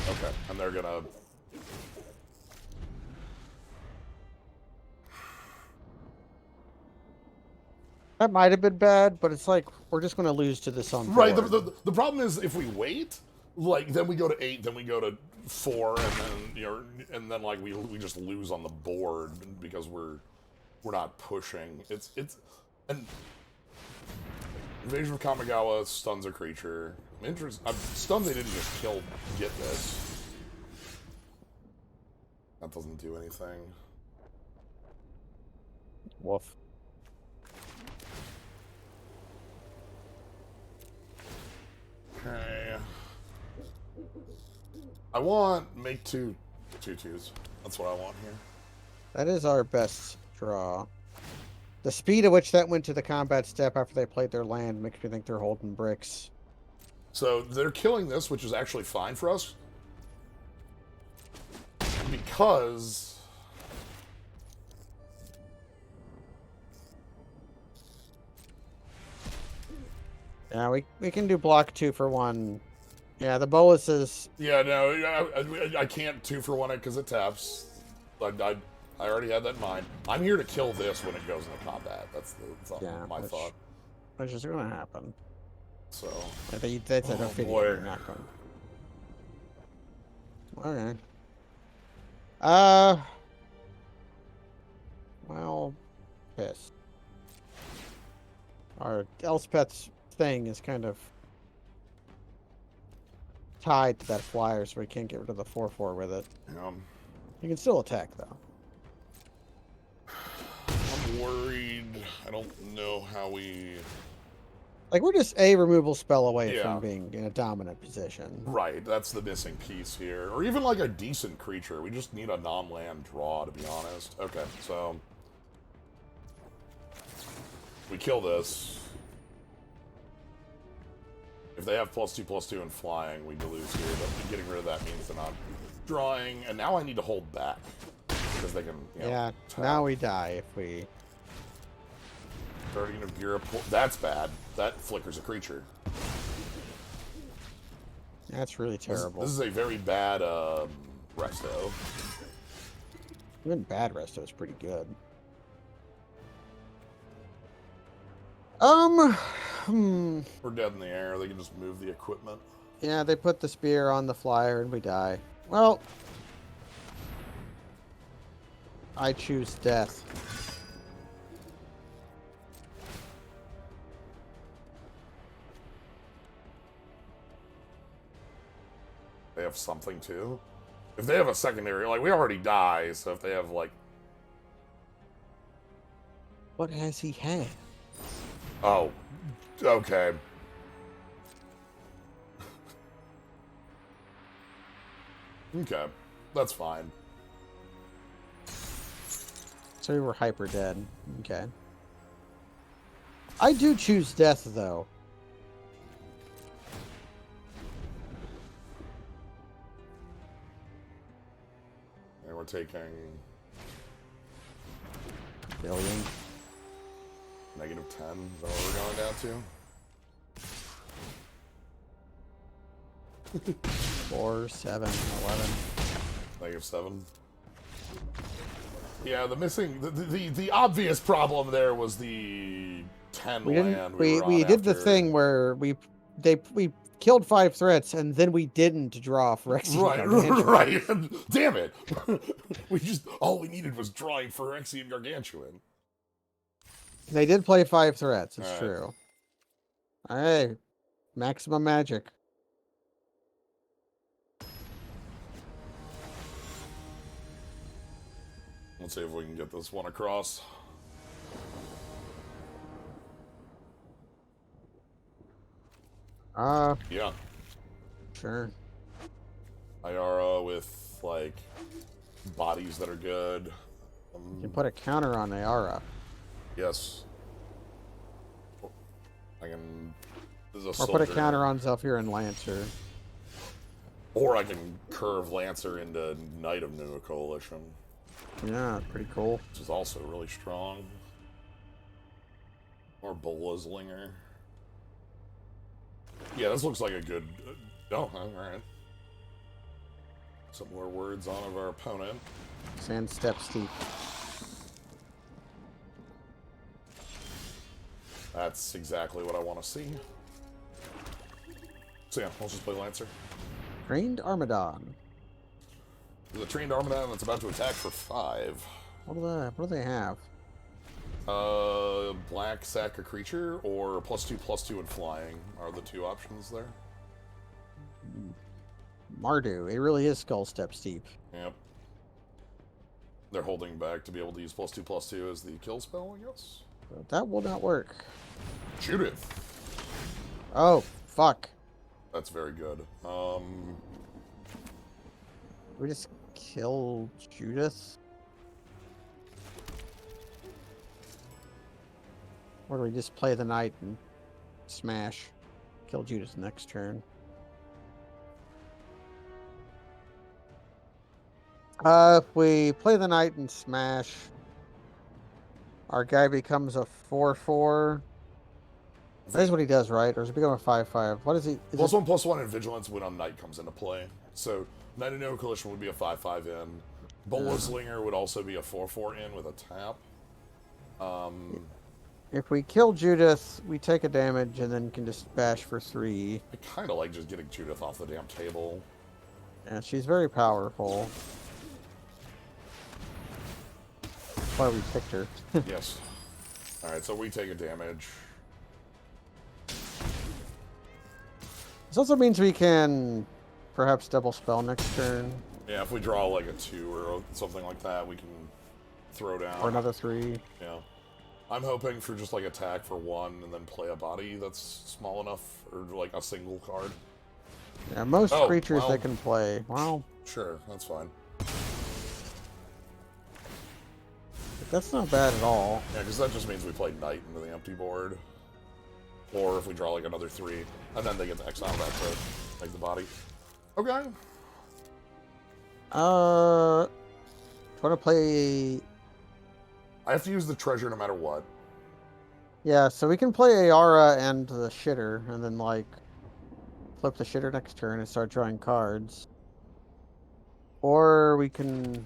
Okay, and they're gonna... That might have been bad, but it's like, we're just going to lose to this on board. Right, the problem is if we wait, like, then we go to 8, then we go to 4, and then, and then, like, we just lose on the board because we're not pushing. And Invasion of Kamigawa stuns a creature. I'm stunned they didn't just get this. That doesn't do anything. Woof. Okay. I want make 2 2/2s. That's what I want here. That is our best draw. The speed at which that went to the combat step after they played their land makes me think they're holding bricks. So they're killing this, which is actually fine for us. Because... Yeah, we can do block 2 for 1. Yeah, the bolus is... Yeah, no, I can't 2-for-1 it because it taps. I already had that in mind. I'm here to kill this when it goes into combat. That's my thought. Which is going to happen. So. That's an Oh ophidian. boy. You're not going. Okay. Well, piss. Our Elspeth's thing is kind of tied to that flyer, so we can't get rid of the 4/4 with it. You can still attack though. I'm worried. I don't know how we. Like, we're just a removal spell away from being in a dominant position. Right, that's the missing piece here. Or even like a decent creature. We just need a non-land draw, to be honest. Okay, so we kill this. If they have +2/+2 and flying, we lose here. But getting rid of that means they're not drawing. And now I need to hold back. Because they can, tap. Now we die if we... Guardian of Gira. That's bad. That flickers a creature. That's really terrible. This is a very bad resto. Even bad resto is pretty good. We're dead in the air. They can just move the equipment. Yeah, they put the spear on the flyer and we die. Well, I choose death. They have something too. If they have a secondary, like, we already die, so if they have, like... What has he had? Oh. Okay. Okay. That's fine. So we were hyper dead. Okay. I do choose death, though. And we're taking... Billion. -10. Is that what we're going down to? 4, 7, 11. -7. Yeah, the missing... The obvious problem there was the 10 land we did the thing where we killed 5 threats and then we didn't draw Phyrexian Right. Damn it. All we needed was drawing Phyrexian Gargantuan. They did play 5 threats, it's true. Hey, maximum magic. Let's see if we can get this one across. Yeah. Sure. Ayara with, like, bodies that are good. You can put a counter on Ayara. Yes. I can... Or put a counter on Zephyr and Lancer. Or I can curve Lancer into Knight of New Coalition. Yeah, pretty cool. Which is also really strong. Or Bolazlinger. Yeah, this looks like a good... Oh, alright. Some more words on of our opponent. Sand Step Steep. That's exactly what I want to see. So yeah, let's just play Lancer. Trained Armadon. There's a trained Armadon that's about to attack for 5. What do they have? Black sack a creature, or +2/+2 and flying are the 2 options there. Mardu. It really is Skull Step Steep. Yep. They're holding back to be able to use +2/+2 as the kill spell, I guess. But that will not work. Shoot it. Oh, fuck. That's very good. We just kill Judith? Or do we just play the knight and smash? Kill Judith next turn. If we play the knight and smash, our guy becomes a 4/4. That is what he does, right? Or does it become a 5/5? What is he? Is it... +1/+1 and vigilance when on Knight comes into play. So Knight of No Collision would be a 5/5 in. Bolas Slinger would also be a 4/4 in with a tap. If we kill Judith, we take a damage and then can just bash for 3. I kind of like just getting Judith off the damn table. Yeah, she's very powerful. That's why we picked her. Yes. Alright, so we take a damage. This also means we can perhaps double spell next turn. Yeah, if we draw like a 2 or something like that, we can throw down. Or another 3. Yeah. I'm hoping for just like attack for 1 and then play a body that's small enough, or like a single card. Yeah, most creatures they can play. Well, sure, that's fine. That's not bad at all. Yeah, because that just means we play Knight into the empty board. Or if we draw like another 3, and then they get to exile that to make the body. Okay. Do you want to play... I have to use the treasure no matter what. Yeah, so we can play Ayara and the shitter, and then, like, flip the shitter next turn and start drawing cards. Or we can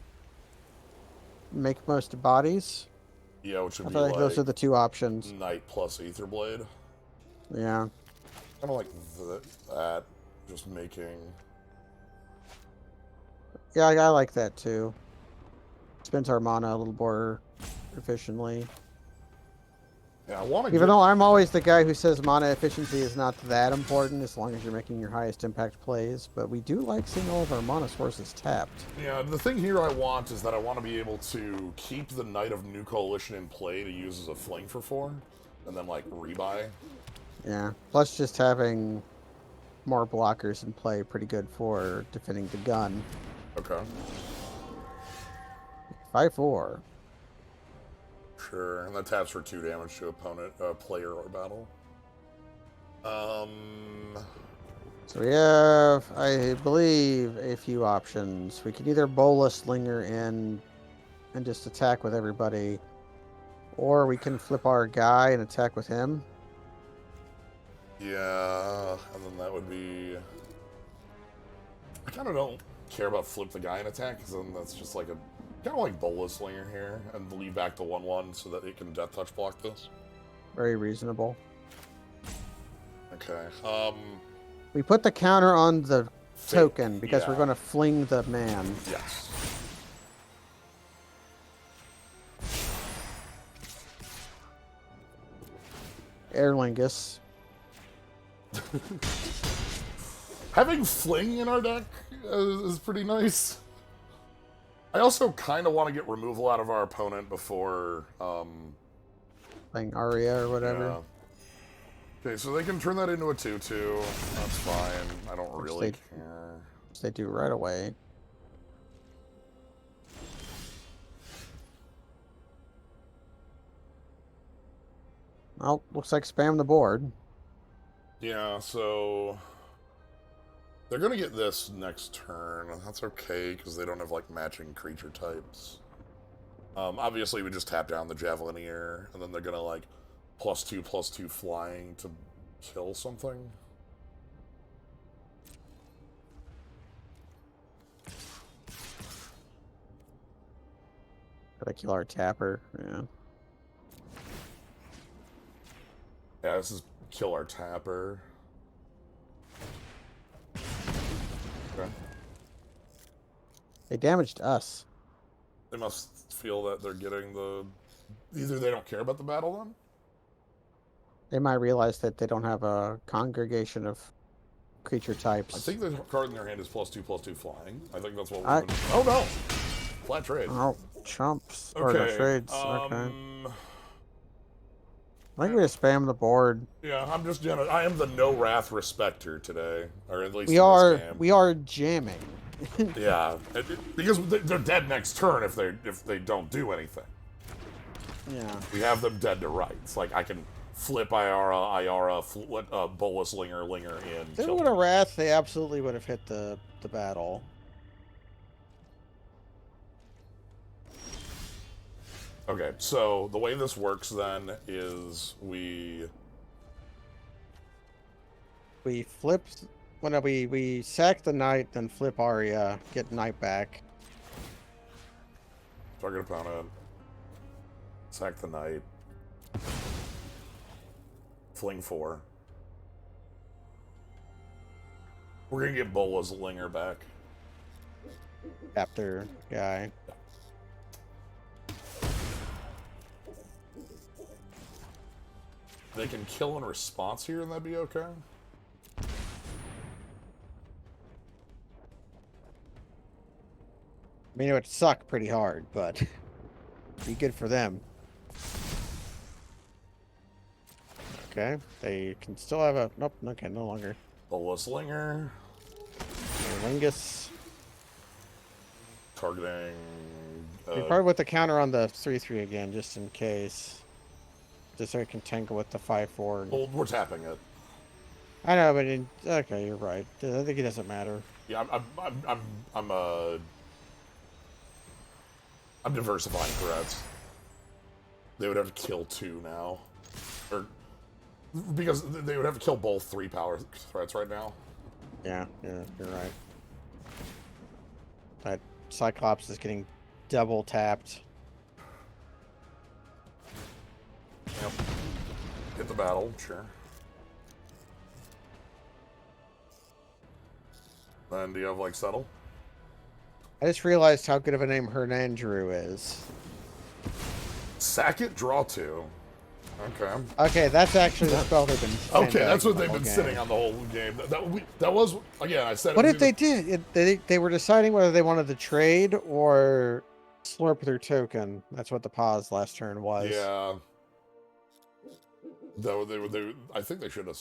make most bodies. Yeah, which would I be feel like like those are the 2 options. Knight plus Aetherblade. Yeah. Kind of like that, just making... Yeah, I like that, too. Spends our mana a little more efficiently. Yeah, I want to Even though I'm always the guy who says mana efficiency is not that important as long as you're making your highest impact plays, but we do like seeing all of our mana sources tapped. Yeah, the thing here I want is that I want to be able to keep the Knight of New Coalition in play to use as a fling for 4, and then, like, rebuy. Yeah, plus just having more blockers in play pretty good for defending the gun. Okay. 5/4. Sure, and that taps for 2 damage to opponent, player or battle. So we have, I believe, a few options. We can either bola Slinger in and just attack with everybody, or we can flip our guy and attack with him. Yeah, and then that would be... I kind of don't care about flip the guy and attack, because then that's just like a... Kind of like Bola Slinger here, and leave back the 1/1 so that it can Death Touch block this. Very reasonable. Okay, We put the counter on the token because yeah. we're going to fling the man. Yes. Airlingus. Having Fling in our deck is pretty nice. I also kind of want to get removal out of our opponent before... Playing Aria or whatever. Yeah. Okay, so they can turn that into a 2/2. That's fine. I don't really care. Which they do right away. Well, looks like spam the board. Yeah, so... They're going to get this next turn. That's okay, because they don't have, like, matching creature types. Obviously, we just tap down the Javelineer, and then they're going to, like, +2/+2 flying to kill something. Gotta kill our tapper, yeah. Yeah, this is kill our tapper. Okay. They damaged us. They must feel that they're getting the... Either they don't care about the battle, then? They might realize that they don't have a congregation of creature types. I think the card in their hand is +2/+2 flying. I think that's what we're doing. Oh, no! Flat trade. Oh, chumps. Okay. Or no trades. Okay. I think we just spam the board. Yeah, I'm just gonna... I am the no wrath respecter today. Or at least We are jamming. Yeah, because they're dead next turn if they don't do anything. Yeah. We have them dead to rights. Like, I can flip Ayara, Bola Slinger in. If they would have Wrath, they absolutely would have hit the battle. Okay, so the way this works then is we we flip when we sack the knight, then flip Arya, get knight back. Target opponent. Sack the knight. Fling 4. We're gonna get Bola's Linger back. After guy. They can kill in response here, and that'd be okay. I mean, it would suck pretty hard, but be good for them. Okay, they can still have a... Nope, okay, no longer. Bola Slinger. Lingus. Targeting... Probably with the counter on the 3-3 again, just in case. Just so it can tangle with the 5-4. Well, we're tapping it. I know, but... okay, you're right. I think it doesn't matter. Yeah, I'm diversifying threats. They would have to kill 2 now. Or... Because they would have to kill both 3 power threats right now. Yeah, you're right. That Cyclops is getting double tapped. Yep. Hit the battle, sure. Then do you have, like, settle? I just realized how good of a name Hernandrew is. Sack it, draw 2. Okay. Okay, that's actually the spell they've been... Okay, that's what they've the been game. sitting on the whole game. That was, again, I said it. What if they did? They were deciding whether they wanted to trade or slurp their token. That's what the pause last turn was. Yeah. I think they should have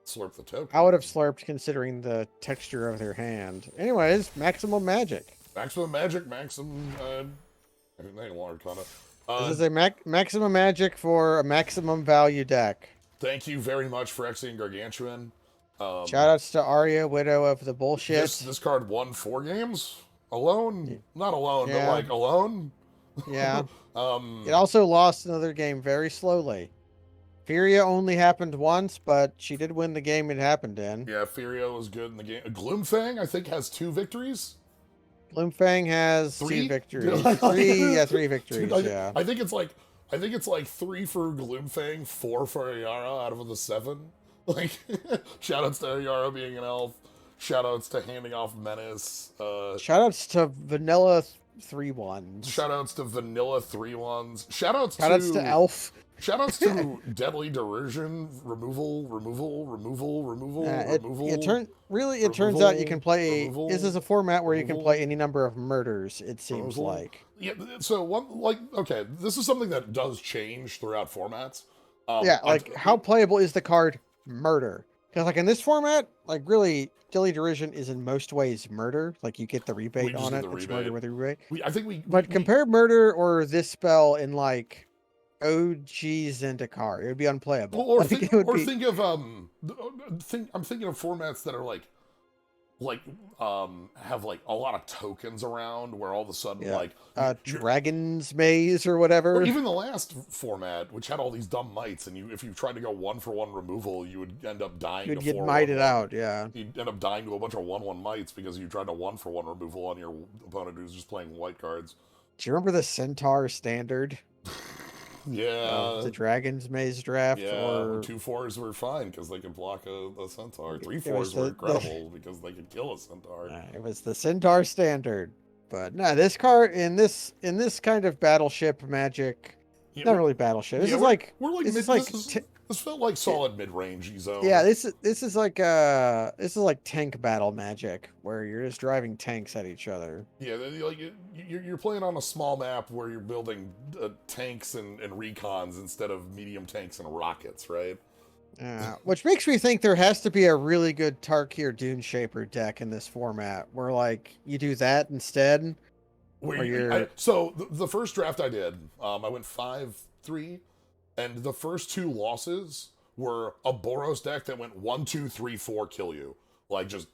slurped the token. I would have slurped considering the texture of their hand. Anyways, maximum magic. Maximum magic, maximum... Arcana. This is a maximum magic for a maximum value deck. Thank you very much for Phyrexian Gargantuan. Shoutouts to Arya, Widow of the Bullshit. This card won 4 games alone. Not alone, Yeah. but like alone. Yeah. It also lost another game very slowly. Furia only happened once, but she did win the game it happened in. Yeah, Furia was good in the game. Gloomfang, I think, has 2 victories. Gloomfang has 3 2 victories. 3 victories. Dude, Yeah. I think it's like 3 for Gloomfang, 4 for Ayara out of the 7. Like, shoutouts to Ayara being an elf. Shoutouts to handing off Menace. Shoutouts to Vanilla 3-1s. Shoutouts to Vanilla 3-1s. Shoutouts to Elf. Shoutouts to Deadly Derision, removal. It turns out you can play. This is a format where you can play any number of murders. It seems like. Yeah. So okay, this is something that does change throughout formats. Yeah, like how playable is the card Murder? Because like in this format, like really, Deadly Derision is in most ways murder. Like you get the rebate on it. It's murder with a rebate. Compare Murder or this spell in like OG Zendikar, it would be unplayable. Or think of I'm thinking of formats that are have like a lot of tokens around where all of a sudden Dragon's Maze or whatever. Or even the last format, which had all these dumb mites, and if you tried to go 1-for-1 removal, you would end up dying. You'd get mited out, yeah. You'd end up dying to a bunch of 1/1 mites because you tried to 1-for-1 removal on your opponent who's just playing white cards. Do you remember the Centaur standard? Yeah. The Dragon's Maze draft? Yeah, or 2 4s were fine because they could block a Centaur. 3 4s were incredible because they could kill a Centaur. It was the Centaur standard. But no, this card in this kind of battleship magic, not really battleship. This this felt like solid mid-range zone. Yeah, this is like tank battle magic where you're just driving tanks at each other. Yeah, like you're playing on a small map where you're building tanks and recons instead of medium tanks and rockets, right? Which makes me think there has to be a really good Tarkir Dune Shaper deck in this format where like you do that instead. So the first draft I did, I went 5-3. And the first 2 losses were a Boros deck that went 1, 2, 3, 4, kill you. Like just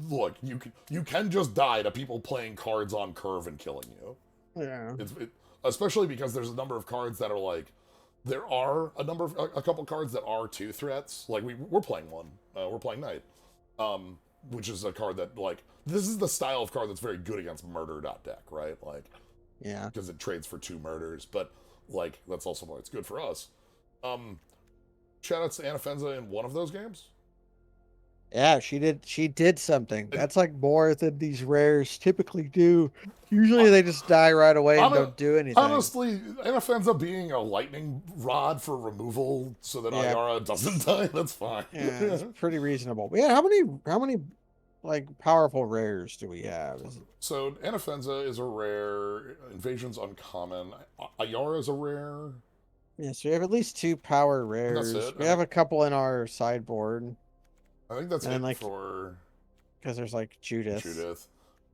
look, you can just die to people playing cards on curve and killing you. Yeah. Especially because there's a number of cards that are like There are a couple cards that are 2 threats. Like we're playing one. We're playing Knight, which is a card that like this is the style of card that's very good against murder deck, right? Like Yeah. because it trades for 2 murders, but like that's also why it's good for us. Shout outs to Anafenza in one of those games. Yeah, she did something. And That's like more than these rares typically do. Usually they just die right away and don't do anything. Honestly, Anafenza being a lightning rod for removal so that Ayara doesn't die, that's fine. Yeah, it's pretty reasonable. But yeah, how many like powerful rares do we have? So Anafenza is a rare, Invasion's uncommon, Ayara is a rare. Yeah, so we have at least 2 power rares. That's it. We have a couple in our sideboard. I think that's and it for because there's like Judith.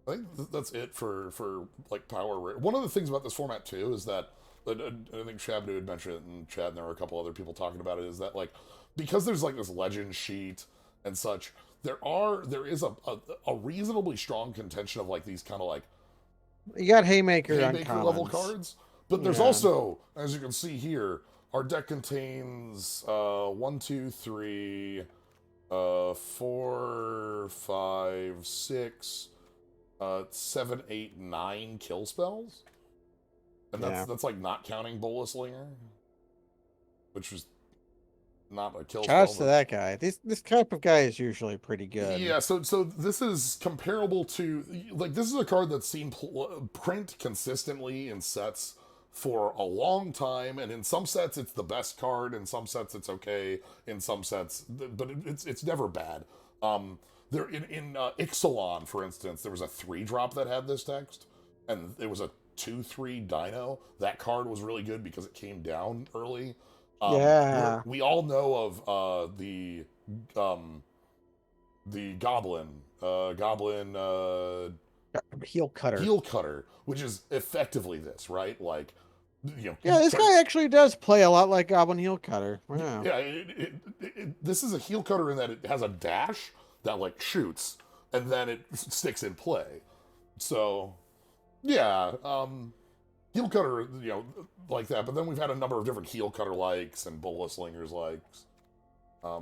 I think that's it for like power rare. One of the things about this format too is that I think Shabdu had mentioned it in chat, and there were a couple other people talking about it. Is that like because there's like this legend sheet and such, there is a reasonably strong contention of like these kind of like you got Haymaker level cards, but there's also, as you can see here, our deck contains 1, 2, 3. 4, 5, 6, 7, 8, 9 kill spells, and that's like not counting Bola Slinger, which was not a kill spell. Shout out to that guy. This type of guy is usually pretty good. Yeah, so this is comparable to like this is a card that's seen print consistently in sets for a long time, and in some sets it's the best card, in some sets it's okay, in some sets, but it's never bad. There in Ixalan, for instance, there was a 3-drop that had this text, and it was a 2/3 Dino. That card was really good because it came down early. We all know of the Goblin Heel Cutter, which is effectively this, right? Like, you know. Yeah, this guy actually does play a lot like Goblin Heel Cutter. Wow. Yeah, this is a Heel Cutter in that it has a dash that like shoots, and then it sticks in play. So, yeah, Heel Cutter, you know, like that. But then we've had a number of different Heel Cutter likes and Bola Slingers likes. Yeah.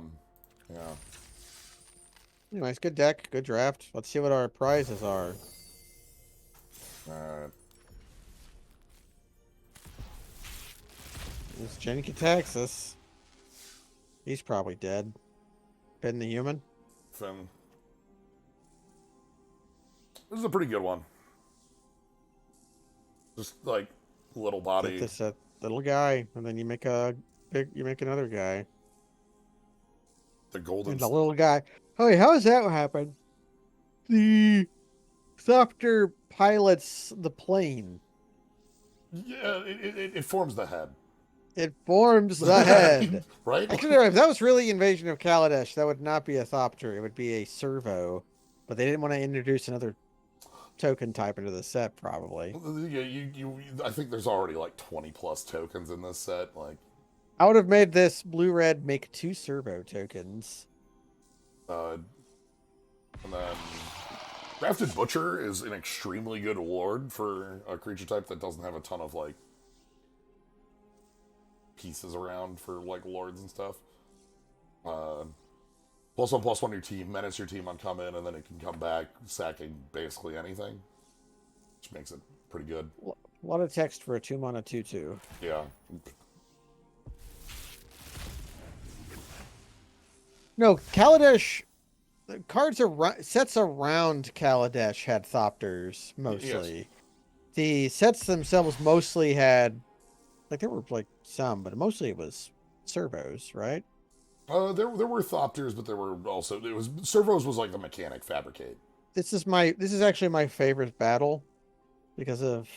Anyways, good deck, good draft. Let's see what our prizes are. Alright. This Jenny Texas. He's probably dead. Finn the Human. Finn. This is a pretty good one. Just like little body. This little guy, and then you make another guy. The golden. And the little guy. Oh, how does that happen? The Thopter pilots the plane. Yeah, it forms the head. It forms the head. Right? Actually, if that was really Invasion of Kaladesh, that would not be a Thopter. It would be a Servo. But they didn't want to introduce another token type into the set, probably. Yeah, I think there's already like 20 plus tokens in this set. Like, I would have made this blue-red make 2 Servo tokens. And then Grafted Butcher is an extremely good lord for a creature type that doesn't have a ton of like pieces around for like lords and stuff. +1/+1 your team, menace your team on come in, and then it can come back sacking basically anything, which makes it pretty good. A lot of text for a 2-mana 2/2. Yeah. No, Kaladesh. The cards sets around Kaladesh had Thopters mostly. Yes. The sets themselves mostly had, like, there were like some, but mostly it was servos, right? There were Thopters, but there were also servos was like the mechanic fabricate. This is actually my favorite battle because of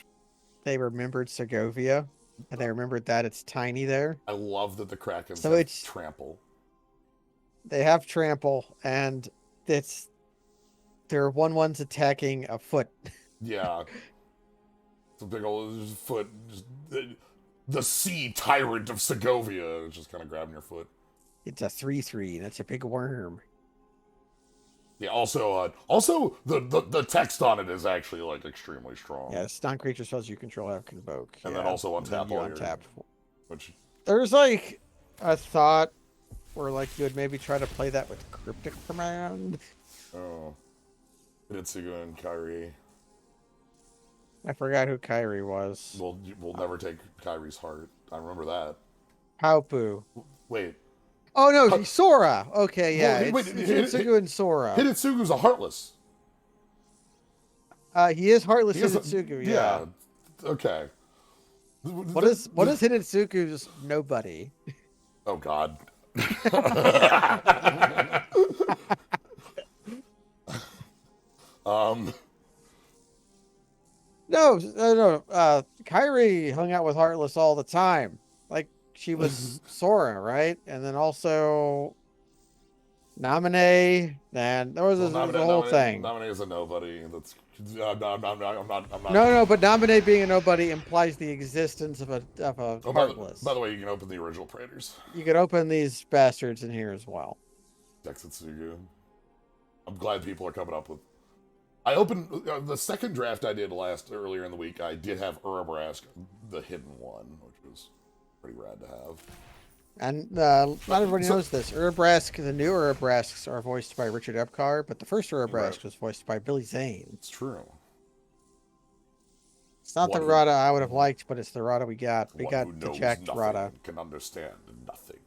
they remembered Segovia and they remembered that it's tiny there. I love that the Krakens have trample. They have trample, and they're 1/1s attacking a foot. Yeah. It's a big old foot. Just, the sea tyrant of Segovia is just kind of grabbing your foot. It's a 3/3, and it's a big worm. Yeah, also the text on it is actually like extremely strong. Yeah, non-creature spells you control have convoke. And then also untap all your... untap. Which... There's like a thought where like you would maybe try to play that with Cryptic Command. Oh. Hitsugu and Kairi. I forgot who Kyrie was. We'll never take Kairi's heart. I remember that. Paupu. Wait. Oh no, Sora. Okay, yeah, Well, it's Hitsugu and Sora. Hitsugu's a Heartless. He is Heartless Hitsugu. Yeah. Okay. What is Hitsugu's nobody? Oh God. No. Kyrie hung out with Heartless all the time. Like she was Sora, right? And then also Naminé, and there was the whole thing. Naminé is a nobody. That's I'm not. No, but Naminé being a nobody implies the existence of a Heartless. By the way, you can open the original Praetors. You could open these bastards in here as well. Dexitsugu. I'm glad people are coming up with. I opened the second draft I did earlier in the week. I did have Urabrask, the hidden one, which was pretty rad to have. And not everybody knows this. Urabrask, the new Urabrasks are voiced by Richard Epcar, but the first Urabrask was voiced by Billy Zane. It's true. It's not the Rada I would have liked, but it's the Rada we got. We got the Jack Rada. Can understand nothing.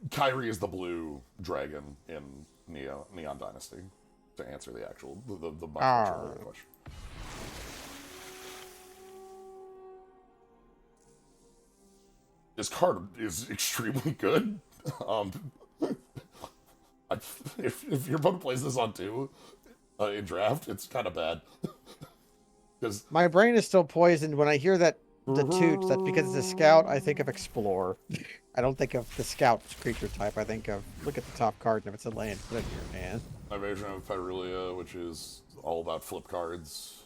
Kyrie is the blue dragon in Neon Dynasty. To answer the actual the question. This card is extremely good. If your opponent plays this on 2 in draft, it's kind of bad. Because my brain is still poisoned when I hear that the toot. That's because it's a scout. I think of Explore. I don't think of the scout creature type. I think of look at the top card, and if it's a land, put it in your hand. Invasion of Pyrelia, which is all about flip cards.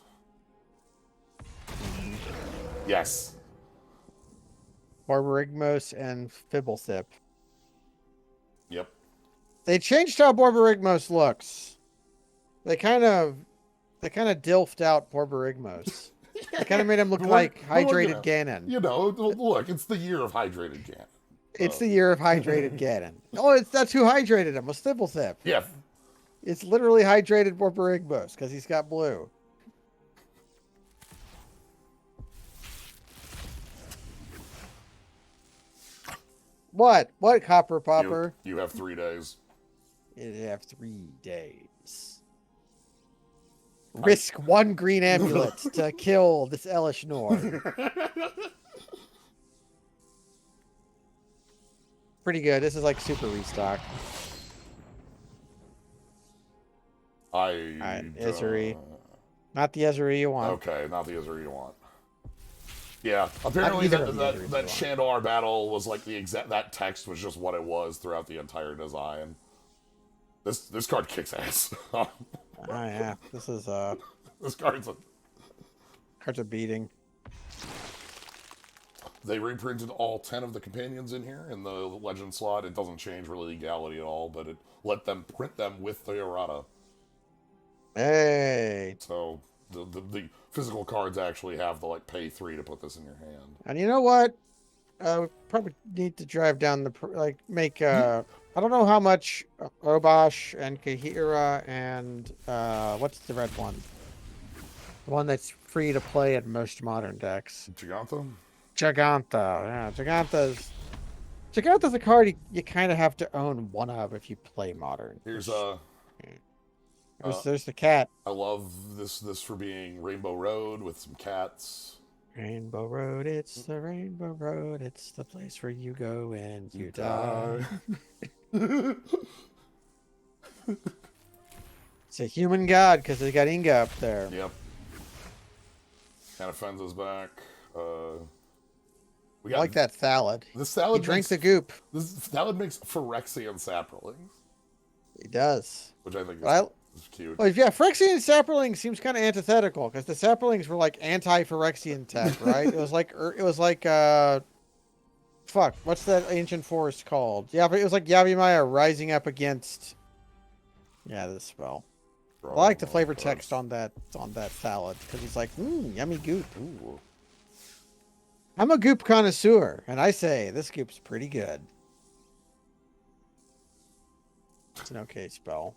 Yes. Borborygmos and Fibblethip. Yep. They changed how Borborygmos looks. They kind of dilfed out Borborygmos. They kind of made him look like hydrated Ganon. You know, look, it's the year of hydrated Ganon. It's the year of hydrated Ganon. Oh, that's who hydrated him, was Fibblethip. Yeah. It's literally hydrated Borborygmos because he's got blue. What? What, Copper Popper? You have 3 days. You have 3 days. Risk 1 green amulet to kill this Elish Nord. Pretty good. This is like super restock. Ezuri. Not the Ezuri you want. Okay, not the Ezuri you want. Yeah, apparently that Shandar battle was like the exact. That text was just what it was throughout the entire design. This card kicks ass. Oh yeah, this card's a beating. They reprinted all 10 of the companions in here in the legend slot. It doesn't change really legality at all, but it let them print them with the errata. Hey. So the physical cards actually have the pay 3 to put this in your hand. And you know what? We probably need to drive down the make. I don't know how much Obosh and Kahira and what's the red one? The one that's free to play in most modern decks. Giganta? Giganta. Yeah, Giganta's a card you kind of have to own one of if you play modern. Here's there's the cat. I love this for being Rainbow Road with some cats. Rainbow Road, it's the Rainbow Road. It's the place where you go and you die. It's a human god because they got Inga up there. Yep. Kind of fends us back. I like that salad. The salad. He drinks the goop. This salad makes Phyrexian saplings. He does. Which I think is cute. Well, yeah, Phyrexian sapling seems kind of antithetical because the saplings were like anti-Phyrexian tech, right? It was like fuck, what's that ancient forest called? Yeah, but it was like Yavimaya rising up against. Yeah, this spell. I like the flavor text on that salad because he's like, yummy goop. Ooh. I'm a goop connoisseur, and I say this goop's pretty good. It's an okay spell.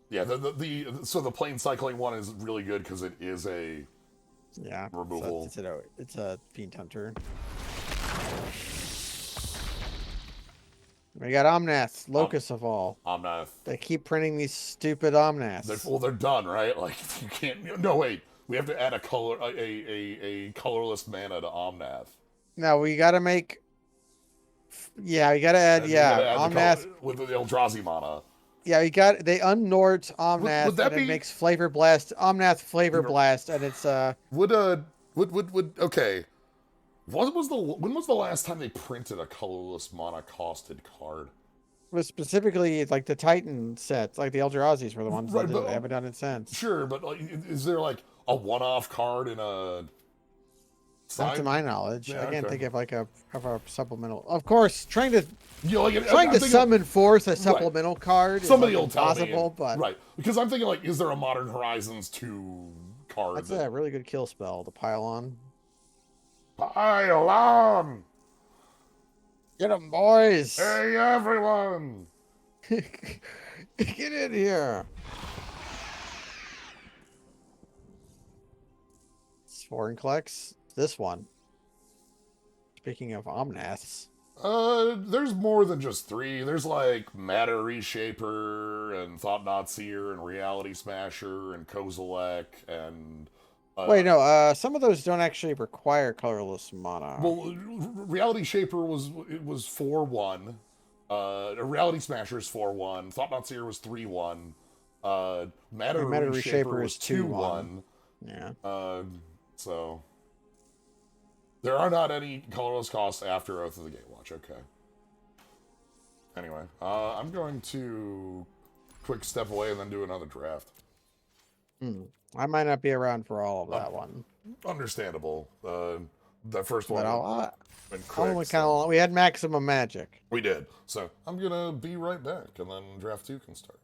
Yeah, so the plane cycling one is really good because it is a removal. It's a fiend hunter. We got Omnath, locus of all. Omnath. They keep printing these stupid Omnaths. They're done, right? Like you can't. No, wait. We have to add a colorless mana to Omnath. No, we got to make. Yeah, we got to add. Omnath with the Eldrazi mana. Yeah, they unnort Omnath and it makes Flavor Blast, Omnath Flavor Blast, and it's would okay. When was the last time they printed a colorless mana costed card? Was specifically like the Titan sets, like the Eldrazi's were the ones that they haven't done it since. Sure, but like, is there like a one-off card in a? Not to my knowledge. I can't think of like a supplemental. Of course, trying to summon forth a supplemental card. Somebody will tell me. But right, because I'm thinking like, is there a Modern Horizons 2 card? That's a really good kill spell. The Pylon. Pylon. Get them, boys! Hey, everyone! Get in here! Foreign collects this one. Speaking of Omnaths. There's more than just 3. There's like Matter Reshaper and Thought Not Seer and Reality Smasher and Kozilek and. Wait, no. Some of those don't actually require colorless mana. Well, Reality Shaper was 4/1. Reality Smasher is 4/1. Thought Not Seer was 3/1. Matter Reshaper was 2/1. Yeah. So there are not any colorless costs after Oath of the Gatewatch. Okay. Anyway, I'm going to quick step away and then do another draft. I might not be around for all of that one. Understandable. The first one. We had maximum magic. We did. So I'm gonna be right back, and then draft 2 can start.